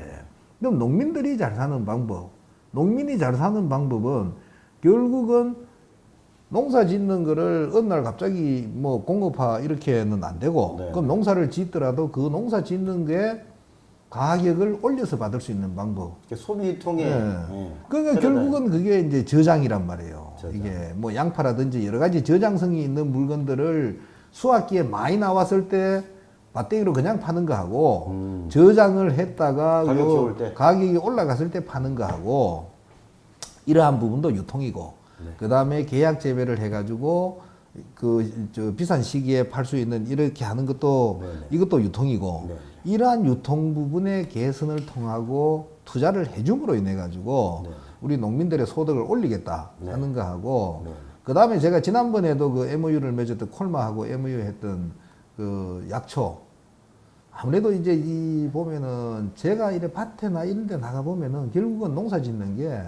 B: 그럼 농민들이 잘 사는 방법. 농민이 잘 사는 방법은 결국은 농사 짓는 거를 어느 날 갑자기 뭐 공업화 이렇게는 안 되고 그럼 농사를 짓더라도 그 농사 짓는 게 가격을 올려서 받을 수 있는 방법.
A: 소비통에.
B: 그러니까 결국은 그게 이제 저장이란 말이에요. 이게 뭐 양파라든지 여러 가지 저장성이 있는 물건들을 수확기에 많이 나왔을 때 밭대기로 그냥 파는 거하고 저장을 했다가 가격이 올라갔을 때 파는 거하고 이러한 부분도 유통이고 그 다음에 계약 재배를 해가지고 비싼 시기에 팔 수 있는 이렇게 하는 것도 이것도 유통이고 이러한 유통 부분의 개선을 통하고 투자를 해줌으로 인해 가지고 우리 농민들의 소득을 올리겠다 하는 거하고 그 다음에 제가 지난번에도 그 MOU를 맺었던 콜마하고 MOU 했던 그 약초 아무래도 이제 이 보면은 제가 이래 밭에나 이런 데 나가 보면은 결국은 농사 짓는 게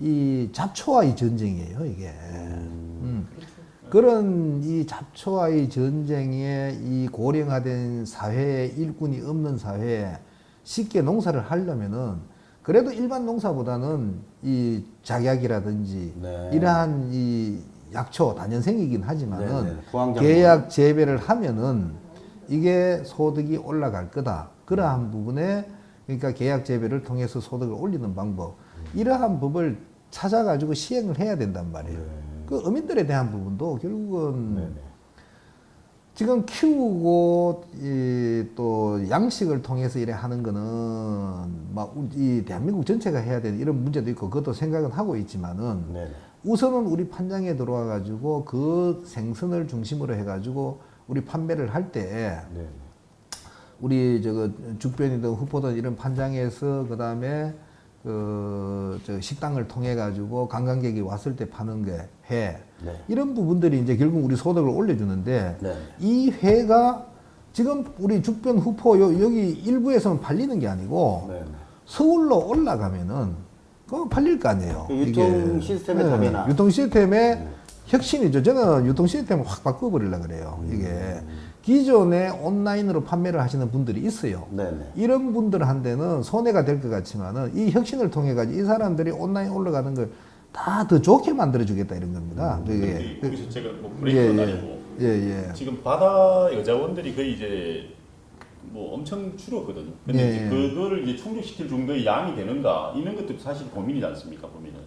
B: 이 잡초와의 전쟁이에요, 이게. 그런 이 잡초와의 전쟁에 이 고령화된 사회에 일꾼이 없는 사회에 쉽게 농사를 하려면은 그래도 일반 농사보다는 이 작약이라든지 이러한 이 약초 단연생이긴 하지만은 계약 재배를 하면은 이게 소득이 올라갈 거다. 그러한 부분에 그러니까 계약 재배를 통해서 소득을 올리는 방법 이러한 법을 찾아가지고 시행을 해야 된단 말이에요. 그 어민들에 대한 부분도 결국은 지금 키우고 또 양식을 통해서 이래 하는 거는 막 이 대한민국 전체가 해야 되는 이런 문제도 있고 그것도 생각은 하고 있지만은 우선은 우리 판장에 들어와 가지고 그 생선을 중심으로 해 가지고 우리 판매를 할 때 우리 죽변이든 후포든 이런 판장에서 그 다음에 식당을 통해 가지고 관광객이 왔을 때 파는 게 회 이런 부분들이 이제 결국 우리 소득을 올려주는데 이 회가 지금 우리 죽변 후포 여기 일부에서는 팔리는 게 아니고 서울로 올라가면은 그거 팔릴 거 아니에요.
A: 유통 시스템의 답이나
B: 유통 시스템의 혁신이죠. 저는 유통 시스템을 확 바꿔버리려고 그래요. 이게 기존에 온라인으로 판매를 하시는 분들이 있어요.
A: 네네.
B: 이런 분들한테는 손해가 될 것 같지만은 이 혁신을 통해 가지고 이 사람들이 온라인 올라가는 걸 다 더 좋게 만들어 주겠다 이런 겁니다. 그게
C: 거기서 제가 뭐 브레이크는 아니고 지금 바다 여자원들이 거의 이제 뭐 엄청 줄었거든요. 근데 이제 그거를 이제 충족시킬 정도의 양이 되는가 이런 것도 사실 고민이지 않습니까? 고민은.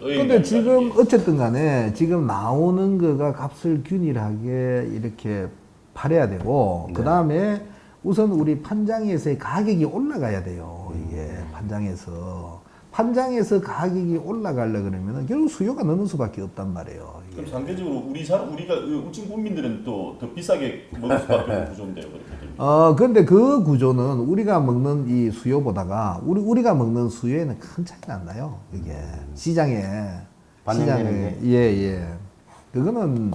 B: 근데 지금 어쨌든 간에 지금 나오는 거가 값을 균일하게 이렇게 팔아야 되고
A: 네.
B: 그 다음에 우선 우리 판장에서의 가격이 올라가야 돼요. 이게 판장에서 가격이 올라가려 그러면은 결국 수요가 느는 수밖에 없단 말이에요. 이게.
C: 그럼 상대적으로 우리가 울진 국민들은 또 더 비싸게 먹을 수밖에 없는 구조인데요. 그렇게 되면.
B: 근데 그 구조는 우리가 먹는 이 수요보다가 우리가 먹는 수요에는 큰 차이가 안 나요. 이게 시장에
A: 반영되는
B: 예. 그거는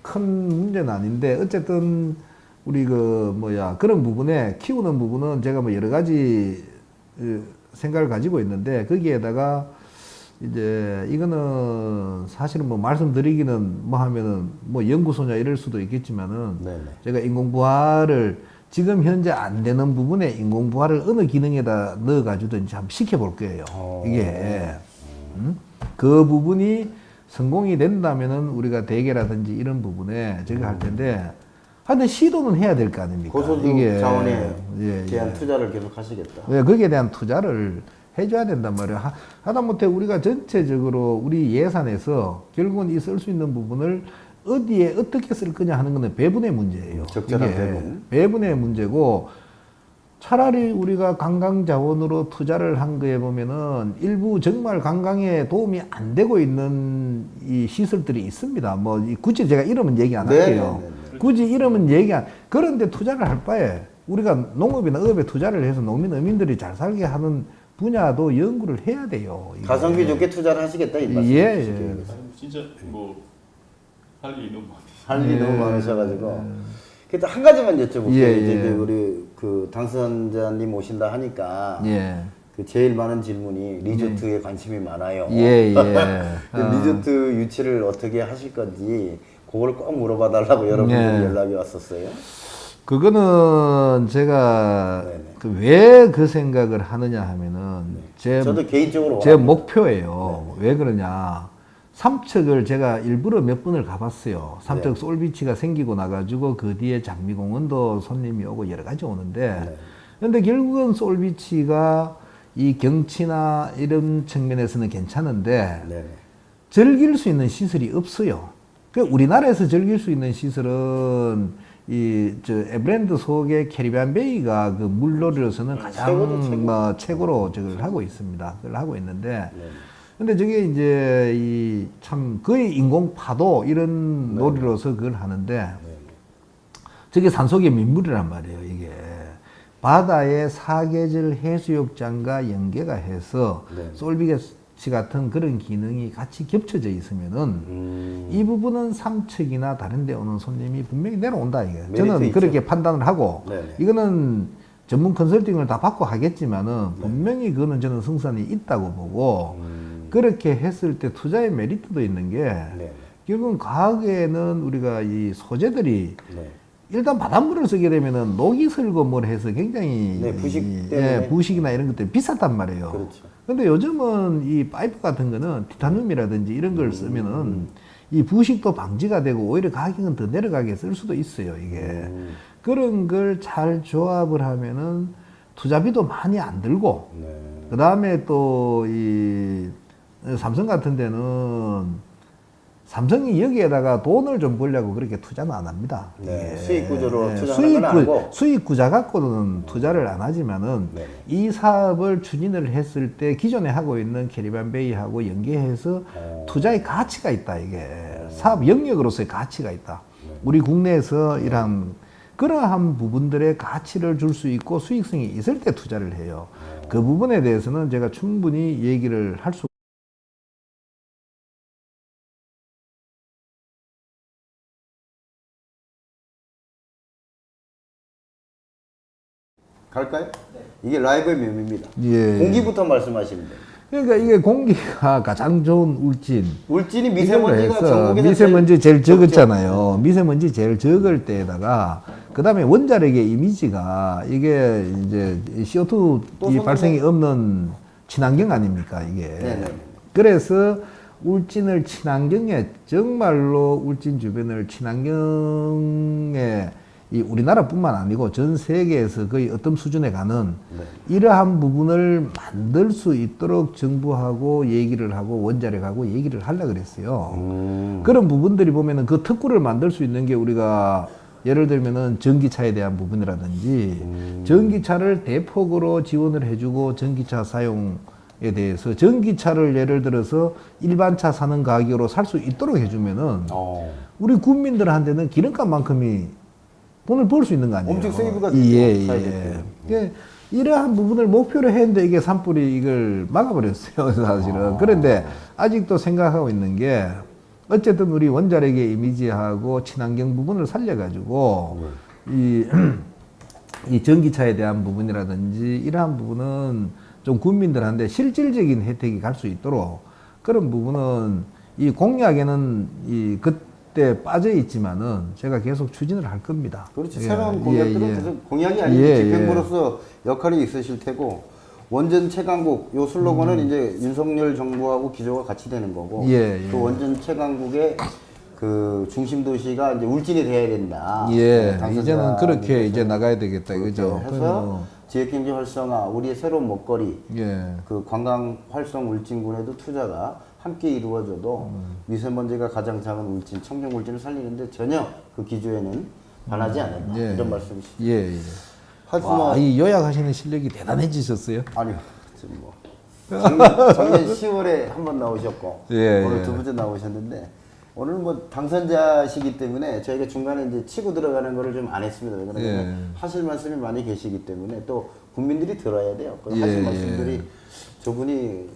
B: 큰 문제는 아닌데 어쨌든 우리 그런 부분에 키우는 부분은 제가 뭐 여러 가지 생각을 가지고 있는데 거기에다가 이제 이거는 사실은 뭐 말씀드리기는 뭐 하면은 뭐 연구소냐 이럴 수도 있겠지만은
A: 네네.
B: 제가 인공부화를 지금 현재 안 되는 부분에 인공부화를 어느 기능에다 넣어 가지고든지 한번 시켜볼 거예요. 이게 그 부분이 성공이 된다면은 우리가 대게라든지 이런 부분에 저기 할 텐데 하여튼 시도는 해야 될 거 아닙니까?
A: 고소득 자원에
B: 예,
A: 대한 투자를 계속 하시겠다.
B: 예, 거기에 대한 투자를 해줘야 된단 말이에요. 하다못해 우리가 전체적으로 우리 예산에서 결국은 이 쓸 수 있는 부분을 어디에 어떻게 쓸 거냐 하는 것은 배분의 문제예요.
A: 적절한
B: 이게
A: 배분.
B: 배분의 문제고 차라리 우리가 관광 자원으로 투자를 한 거에 보면은 일부 정말 관광에 도움이 안 되고 있는 이 시설들이 있습니다. 뭐 굳이 제가 이름은 얘기 안 할게요. 굳이 이름은 얘기 안. 그런데 투자를 할 바에 우리가 농업이나 업에 투자를 해서 어민들이 잘 살게 하는 분야도 연구를 해야 돼요. 이게.
A: 가성비 좋게 투자를 하시겠다 이 말씀이시죠.
B: 예.
C: 진짜 뭐 할 일이 너무 많아요.
A: 할 일이 너무 많으셔가지고. 그래도 한 가지만 여쭤볼게요. 이제 우리 그 당선자님 오신다 하니까 그 제일 많은 질문이 리조트에 관심이 많아요. 리조트 유치를 어떻게 하실 건지 그걸 꼭 물어봐 달라고 여러분들이 연락이 왔었어요.
B: 그거는 제가 왜 그 생각을 하느냐 하면은
A: 저도 개인적으로
B: 제 목표예요. 왜 그러냐? 삼척을 제가 일부러 몇 번을 가봤어요. 삼척 솔비치가 생기고 나가지고 그 뒤에 장미공원도 손님이 오고 여러 가지 오는데 근데 결국은 솔비치가 이 경치나 이런 측면에서는 괜찮은데 즐길 수 있는 시설이 없어요. 그 우리나라에서 즐길 수 있는 시설은 에버랜드 속의 캐리비안 베이가 그 물놀이로서는 가장 최고로 저걸 하고 있습니다. 그걸 하고 있는데 근데 저게 이제 참 거의 인공 파도 이런 놀이로서 그걸 하는데 저게 산속의 민물이란 말이에요. 이게 바다의 사계절 해수욕장과 연계가 해서 솔비치 같은 그런 기능이 같이 겹쳐져 있으면은 이 부분은 삼척이나 다른 데 오는 손님이 분명히 내려온다 이게. 저는 그렇게 판단을 하고 이거는 전문 컨설팅을 다 받고 하겠지만은 분명히 그거는 저는 승산이 있다고 보고 그렇게 했을 때 투자의 메리트도 있는 게 결국은 과거에는 우리가 이 소재들이 일단 바닷물을 쓰게 되면은 녹이 슬고 뭘 해서 굉장히 부식이나 이런 것들이 비쌌단 말이에요. 근데 요즘은 이 파이프 같은 거는 티타늄이라든지 이런 걸 쓰면은 이 부식도 방지가 되고 오히려 가격은 더 내려가게 쓸 수도 있어요, 이게. 그런 걸 잘 조합을 하면은 투자비도 많이 안 들고, 그 다음에 또 이 삼성 같은 데는 삼성이 여기에다가 돈을 좀 벌려고 그렇게 투자는 안 합니다.
A: 수익 구조로 투자하는 건 아니고
B: 수익 구자 갖고는 투자를 안 하지만은 이 사업을 추진을 했을 때 기존에 하고 있는 캐리비안 베이하고 연계해서 투자의 가치가 있다. 이게 사업 영역으로서의 가치가 있다. 우리 국내에서 이런 그러한 부분들의 가치를 줄 수 있고 수익성이 있을 때 투자를 해요. 그 부분에 대해서는 제가 충분히 얘기를 할 수.
A: 갈까요? 이게 라이브의 묘미입니다. 공기부터 말씀하시면 돼요.
B: 그러니까 이게 공기가 가장 좋은 울진.
A: 울진이 미세먼지가 전국에서
B: 미세먼지 제일 적었잖아요. 미세먼지 제일 적을 때에다가 그다음에 원자력의 이미지가 이게 이제 CO2 이 발생이 없는 친환경 아닙니까 이게.
A: 네네.
B: 그래서 울진을 친환경에 정말로 울진 주변을 친환경에 이 우리나라뿐만 아니고 전 세계에서 거의 어떤 수준에 가는 이러한 부분을 만들 수 있도록 정부하고 얘기를 하고 원자력하고 얘기를 하려고 그랬어요. 그런 부분들이 보면은 그 특구를 만들 수 있는 게 우리가 예를 들면은 전기차에 대한 부분이라든지 전기차를 대폭으로 지원을 해주고 전기차 사용에 대해서 전기차를 예를 들어서 일반 차 사는 가격으로 살 수 있도록 해주면은 우리 국민들한테는 기름값만큼이 돈을 벌 수 있는 거 아니에요?
A: 엄청 세이브가
B: 예. 이러한 부분을 목표로 했는데 이게 산불이 이걸 막아버렸어요, 사실은. 그런데 아직도 생각하고 있는 게 어쨌든 우리 원자력의 이미지하고 친환경 부분을 살려가지고 이 전기차에 대한 부분이라든지 이러한 부분은 좀 국민들한테 실질적인 혜택이 갈 수 있도록 그런 부분은 이 공약에는 그때 빠져 있지만은 제가 계속 추진을 할 겁니다.
A: 그렇지. 새로운 공약들은 계속 공약이 아니고 집행부로서 역할이 있으실 테고 원전 최강국 요 슬로건은 이제 윤석열 정부하고 기조가 같이 되는 거고 그 원전 최강국의 그 중심 도시가 이제 울진이 돼야 된다.
B: 이제는 그렇게 이제 나가야 되겠다, 그죠?
A: 해서 지역경제 활성화, 우리의 새로운 먹거리, 그 관광 활성 울진군에도 투자가 함께 이루어져도 미세먼지가 가장 작은 울진, 청정 울진을 살리는데 전혀 그 기조에는 반하지 않는다. 이런 말씀이시죠. 하지만
B: 이 요약하시는 실력이 대단해지셨어요.
A: 아니요, 지금 뭐 작년 10월에 한 번 나오셨고 오늘 두 번째 나오셨는데 오늘 뭐 당선자시기 때문에 저희가 중간에 이제 치고 들어가는 거를 좀 안 했습니다. 왜냐면 하실 말씀이 많이 계시기 때문에 또 국민들이 들어야 돼요. 하실 말씀들이 저분이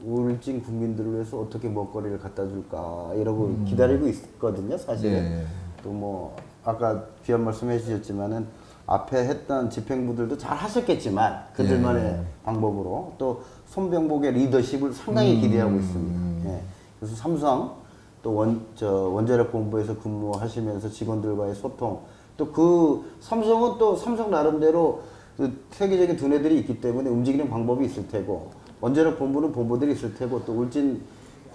A: 울진 국민들을 위해서 어떻게 먹거리를 갖다 줄까 이러고 기다리고 있거든요, 사실은. 또 뭐 아까 귀한 말씀 해주셨지만은 앞에 했던 집행부들도 잘 하셨겠지만 그들만의 방법으로 또 손병복의 리더십을 상당히 기대하고 있습니다. 그래서 삼성 또 원자력 본부에서 근무하시면서 직원들과의 소통 또 그 삼성은 또 삼성 나름대로 그 세계적인 두뇌들이 있기 때문에 움직이는 방법이 있을 테고 원자력 본부는 본부들이 있을 테고 또 울진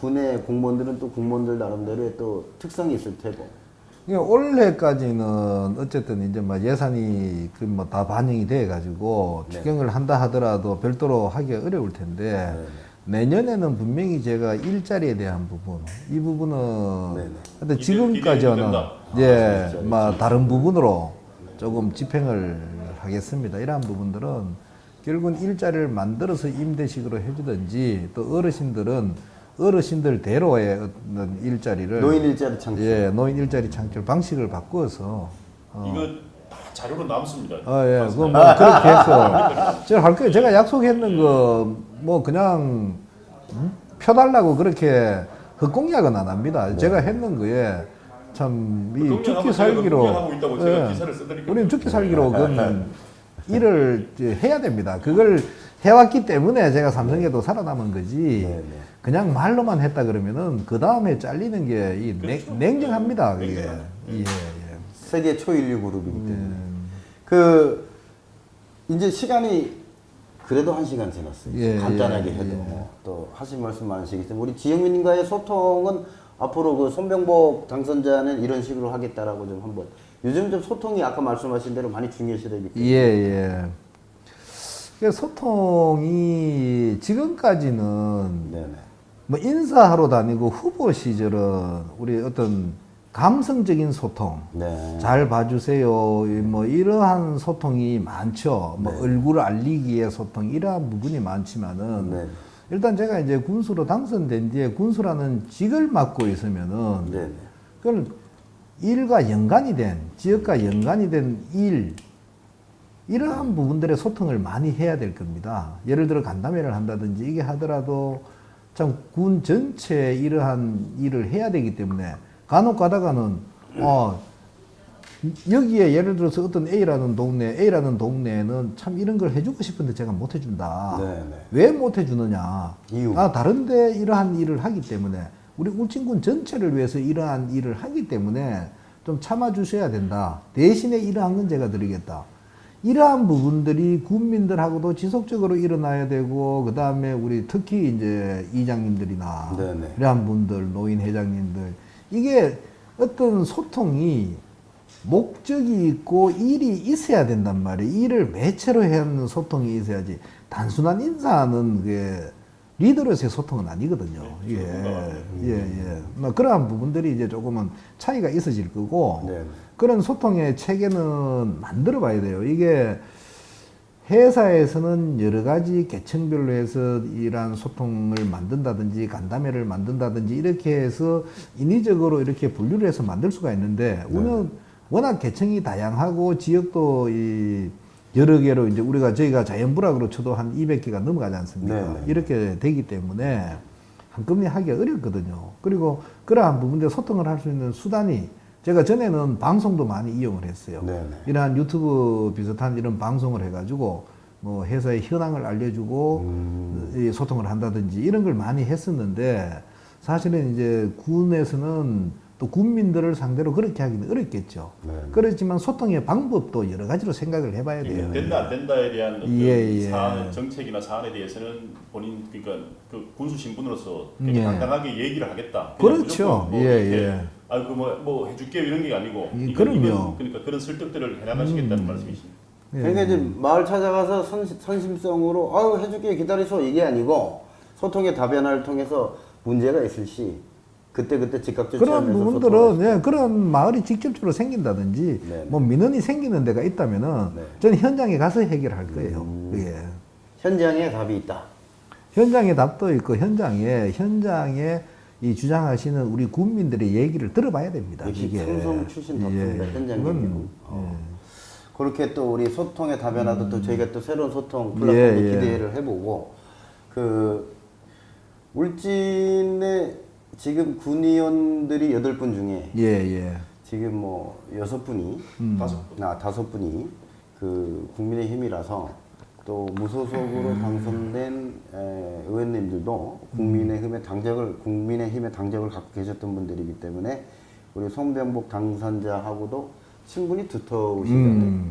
A: 군의 공무원들은 또 공무원들 나름대로의 또 특성이 있을 테고.
B: 올해까지는 어쨌든 이제 뭐 예산이 그 뭐 다 반영이 돼 가지고 추경을 한다 하더라도 별도로 하기가 어려울 텐데 내년에는 분명히 제가 일자리에 대한 부분 이 부분은 근데 지금까지는 뭐 다른 부분으로 조금 집행을 하겠습니다. 이러한 부분들은 결국은 일자리를 만들어서 임대식으로 해주든지 또 어르신들대로의 어떤 일자리를
A: 노인 일자리 창출
B: 노인 일자리 창출 방식을 바꾸어서
C: 이거 다 자료로 남습니다.
B: 그럼 뭐 그렇게 해서 제가 할 거예요. 제가 약속했는 거 뭐 그냥 펴달라고 그렇게 헛공약은 안 합니다. 제가 했는 거에 참 이 죽기 살기로 우리는 죽기 살기로 그건 일을 해야 됩니다. 그걸 해왔기 때문에 제가 삼성에도 살아남은 거지. 그냥 말로만 했다 그러면은 그 다음에 잘리는 게 냉정합니다. 그게.
A: 세계 초인류 그룹이기 때문에. 그 이제 시간이 그래도 1시간 지났어요. 간단하게 해도 또 하신 말씀 많으시기 때문에 우리 지역민과의 소통은 앞으로 그 손병복 당선자는 이런 식으로 하겠다라고 좀 한번. 요즘 좀 소통이 아까 말씀하신 대로 많이 중요시되기 때문에.
B: 소통이 지금까지는 뭐 인사하러 다니고 후보 시절은 우리 어떤 감성적인 소통, 잘 봐주세요. 뭐 이러한 소통이 많죠. 뭐 얼굴을 알리기의 소통 이러한 부분이 많지만은 일단 제가 이제 군수로 당선된 뒤에 군수라는 직을 맡고 있으면은 그걸 일과 연관이 된 지역과 연관이 된 이러한 부분들의 소통을 많이 해야 될 겁니다. 예를 들어 간담회를 한다든지 이게 하더라도 참 군 전체에 이러한 일을 해야 되기 때문에 간혹 가다가는 여기에 예를 들어서 어떤 A라는 동네에는 참 이런 걸 해주고 싶은데 제가 못 해준다.
A: 네네.
B: 왜 못 해주느냐?
A: 이유.
B: 다른데 이러한 일을 하기 때문에 우리 울진군 전체를 위해서 이러한 일을 하기 때문에 좀 참아주셔야 된다. 대신에 이러한 건 제가 드리겠다. 이러한 부분들이 군민들하고도 지속적으로 일어나야 되고, 그 다음에 우리 특히 이제 이장님들이나
A: 네네.
B: 이러한 분들, 노인 회장님들, 이게 어떤 소통이 목적이 있고 일이 있어야 된단 말이에요. 일을 매체로 해야 하는 소통이 있어야지 단순한 인사하는 게 리더로서의 소통은 아니거든요. 뭐 그러한 부분들이 이제 조금은 차이가 있어질 거고,
A: 네.
B: 그런 소통의 체계는 만들어 봐야 돼요. 이게 회사에서는 여러 가지 계층별로 해서 이러한 소통을 만든다든지 간담회를 만든다든지 이렇게 해서 인위적으로 이렇게 분류를 해서 만들 수가 있는데, 우리는 워낙 계층이 다양하고 지역도 여러 개로 이제 저희가 자연부락으로 쳐도 한 200개가 넘어가지 않습니까?
A: 네네.
B: 이렇게 되기 때문에 한꺼번에 하기가 어렵거든요. 그리고 그러한 부분들 소통을 할 수 있는 수단이, 제가 전에는 방송도 많이 이용을 했어요.
A: 네네.
B: 이러한 유튜브 비슷한 이런 방송을 해가지고 뭐 회사의 현황을 알려주고 이 소통을 한다든지 이런 걸 많이 했었는데, 사실은 이제 군에서는 또 군민들을 상대로 그렇게 하기는 어렵겠죠.
A: 네.
B: 그렇지만 소통의 방법도 여러 가지로 생각을 해봐야 돼요.
C: 된다 안 된다에 대한 어떤
B: 예.
C: 사안, 정책이나 사안에 대해서는 본인 그러니까 그 군수 신분으로서
B: 예.
C: 당당하게 얘기를 하겠다.
B: 그렇죠.
C: 뭐
B: 예.
C: 뭐 해줄게 이런 게 아니고
B: 그럼요.
C: 그러니까 그런 설득들을 해나가시겠다는 말씀이십니다.
A: 그러니까 이제 마을 찾아가서 선심성으로 아유 해줄게 기다리소 이게 아니고 소통의 다변화를 통해서 문제가 있을 시 그때 즉각
B: 그런
A: 조치하면서
B: 부분들은 그런 마을이 직접적으로 생긴다든지
A: 네네.
B: 뭐 민원이 생기는 데가 있다면은
A: 네.
B: 저는 현장에 가서 해결할 거예요. 예.
A: 현장에 답이 있다.
B: 현장에 답도 있고 현장에 이 주장하시는 우리 군민들의 얘기를 들어봐야 됩니다.
A: 역시
B: 이게.
A: 충성 출신답습니다. 현장
B: 그건,
A: 얘기는. 그렇게 또 우리 소통의 다변화도 또 저희가 또 새로운 소통 플랫폼도 기대를 해보고 그 울진의 지금 군의원들이 8분 중에 지금 뭐 6분이 5분이 그 국민의힘이라서 또 무소속으로 당선된 의원님들도 국민의힘의 당적을 갖고 계셨던 분들이기 때문에 우리 손병복 당선자하고도 친분이 두터우시잖아요.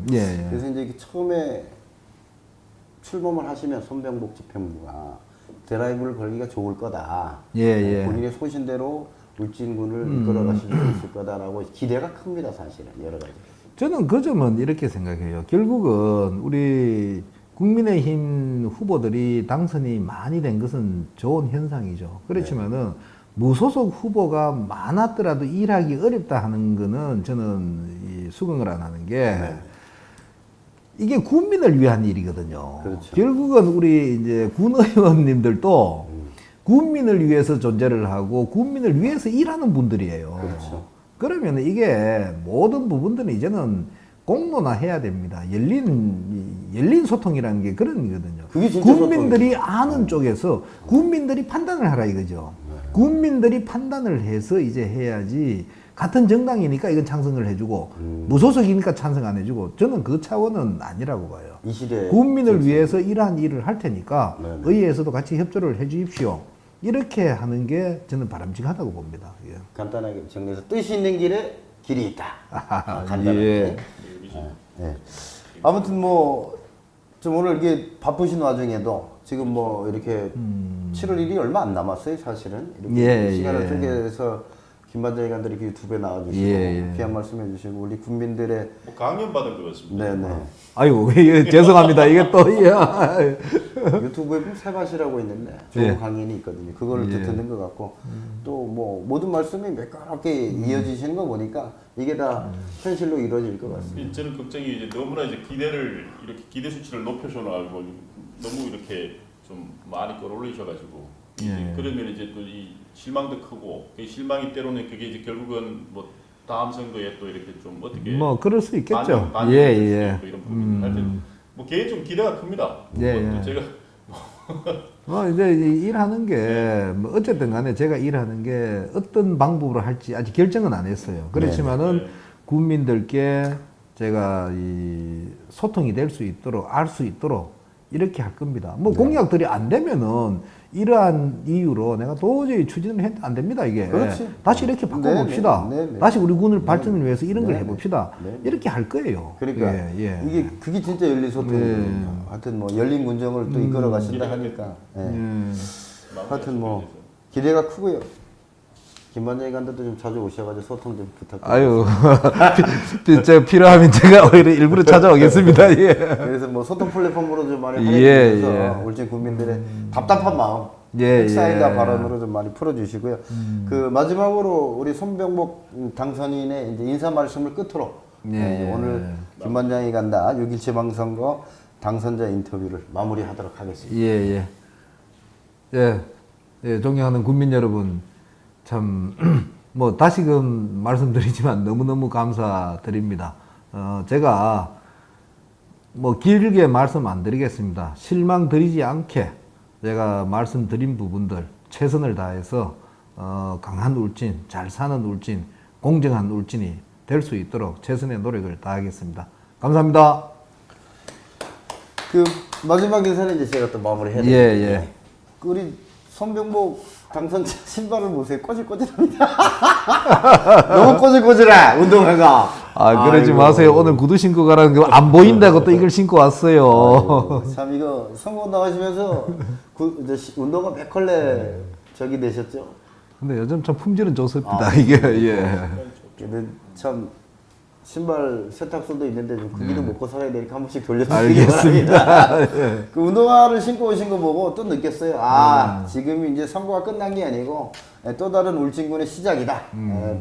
A: 그래서 이제 처음에 출범을 하시면 손병복 집행부가 드라이브를 걸기가 좋을 거다. 본인의 소신대로 울진군을 이끌어가실 수 있을 거다라고 기대가 큽니다, 사실은 여러 가지.
B: 저는 그 점은 이렇게 생각해요. 결국은 우리 국민의힘 후보들이 당선이 많이 된 것은 좋은 현상이죠. 그렇지만은 무소속 후보가 많았더라도 일하기 어렵다 하는 거는 저는 수긍을 안 하는 게 이게 군민을 위한 일이거든요.
A: 그렇죠.
B: 결국은 우리 이제 군의원님들도 군민을 위해서 존재를 하고 군민을 위해서 일하는 분들이에요.
A: 그렇죠.
B: 그러면 이게 모든 부분들은 이제는 공론화해야 됩니다. 열린 소통이라는 게 그런 거거든요.
A: 그게 진짜
B: 군민들이 아는 쪽에서 군민들이 판단을 하라 이거죠. 군민들이 판단을 해서 이제 해야지. 같은 정당이니까 이건 찬성을 해주고 무소속이니까 찬성 안 해주고, 저는 그 차원은 아니라고 봐요.
A: 이 시대에
B: 국민을 위해서 이러한 일을 할 테니까
A: 네네.
B: 의회에서도 같이 협조를 해 주십시오. 이렇게 하는 게 저는 바람직하다고 봅니다. 예.
A: 간단하게 정리해서 뜻이 있는 길에 길이 있다. 간단하게. 네. 아무튼 뭐 좀 오늘 이게 바쁘신 와중에도 지금 뭐 이렇게 7월 1일이 얼마 안 남았어요, 사실은. 이렇게 시간을 쪼개서 김반장관들이 이렇게 유튜브에 나와주시고 귀한 말씀해 주시고 우리 국민들의
C: 뭐 강연 받은 것 같습니다.
A: 네네.
B: 아이고 죄송합니다. 이게 또
A: 유튜브에 보면 세밭이라고 있는데 좋은 강연이 있거든요. 그걸 듣는 것 같고 또 뭐 모든 말씀이 매끄럽게 이어지시는 거 보니까 이게 다 현실로 이루어질 것 같습니다.
C: 저는 걱정이 이제 너무나 이제 기대를 이렇게 기대 수치를 높여셔가지고 너무 이렇게 좀 많이 끌어올리셔가지고 그러면 이제 또 이 실망도 크고 그 실망이 때로는 그게 이제 결국은 뭐 다음 선거에 또 이렇게 좀 어떻게
B: 뭐 그럴 수 있겠죠.
C: 이런 부분 하여튼 뭐 개인적으로 기대가 큽니다. 또 제가
B: 이제 일하는 게 뭐 어쨌든 간에 제가 일하는 게 어떤 방법으로 할지 아직 결정은 안 했어요. 그렇지만은 국민들께 제가 이 소통이 될 수 있도록 알 수 있도록 이렇게 할 겁니다. 뭐 공약들이 안 되면은 이러한 이유로 내가 도저히 추진을 안 됩니다. 이게
A: 그렇지.
B: 다시 이렇게 바꿔봅시다. 다시 우리 군을 발전을 위해서 이런 걸
A: 네,
B: 해봅시다. 이렇게 할 거예요.
A: 그러니까 이게 그게 진짜 열린 소통이거든요. 하여튼 뭐 열린 군정을 또 이끌어 가신다 하니까 하여튼 뭐 기대가 크고요. 김반장이 간데도 좀 자주 오셔가지고 소통 좀 부탁드립니다.
B: 아유, 제가 필요하면 제가 오히려 일부러 찾아오겠습니다. 예.
A: 그래서 뭐 소통 플랫폼으로 좀 많이 활용해서 울진 국민들의 답답한 마음, 사인과 발언으로 좀 많이 풀어주시고요. 그 마지막으로 우리 손병복 당선인의 이제 인사 말씀을 끝으로 오늘 김반장이 간다 6.1 지방선거 당선자 인터뷰를 마무리하도록 하겠습니다.
B: 존경하는 국민 여러분. 참, 뭐, 다시금 말씀드리지만 너무너무 감사드립니다. 제가 뭐 길게 말씀 안 드리겠습니다. 실망 드리지 않게 제가 말씀드린 부분들 최선을 다해서 강한 울진, 잘 사는 울진, 공정한 울진이 될 수 있도록 최선의 노력을 다하겠습니다. 감사합니다.
A: 그 마지막 인사는 이제 제가 또 마무리해야 됩니다. 우리 손병복 당선자 신발을 보세요. 꼬질꼬질합니다. 너무 꼬질꼬질해 운동화가.
B: 그러지 마세요. 오늘 구두 신고 가라는 거 안 보인다고 또 이걸 신고 왔어요.
A: 참 이거 선거 나가시면서 운동화 몇 컬레 저기 되셨죠?
B: 근데 요즘 참 품질은 좋습니다. 이게
A: 근데 참 신발 세탁소도 있는데 좀 크기도 먹고 살아야 되니까 한 번씩 돌려주시기 바랍니다. 그 운동화를 신고 오신 거 보고 또 느꼈어요. 지금 이제 선거가 끝난 게 아니고 또 다른 울진군의 시작이다.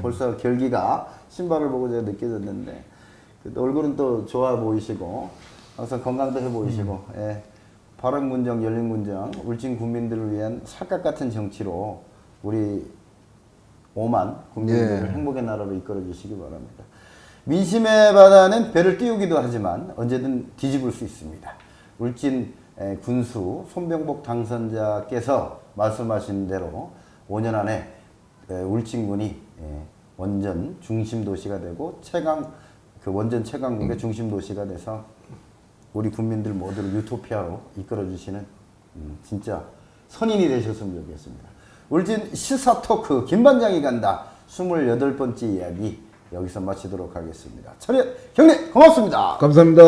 A: 벌써 결기가 신발을 보고 제가 느껴졌는데 얼굴은 또 좋아 보이시고 항상 건강도 해 보이시고 바른군정, 열린군정, 울진 국민들을 위한 찰칵 같은 정치로 우리 5만 국민들을 행복의 나라로 이끌어 주시기 바랍니다. 민심의 바다는 배를 띄우기도 하지만 언제든 뒤집을 수 있습니다. 울진 군수 손병복 당선자께서 말씀하신 대로 5년 안에 울진군이 원전 중심 도시가 되고 원전 최강국의 중심 도시가 돼서 우리 국민들 모두를 유토피아로 이끌어 주시는 진짜 선인이 되셨으면 좋겠습니다. 울진 시사 토크 김반장이 간다 28번째 이야기 여기서 마치도록 하겠습니다. 철회 경례 고맙습니다.
B: 감사합니다.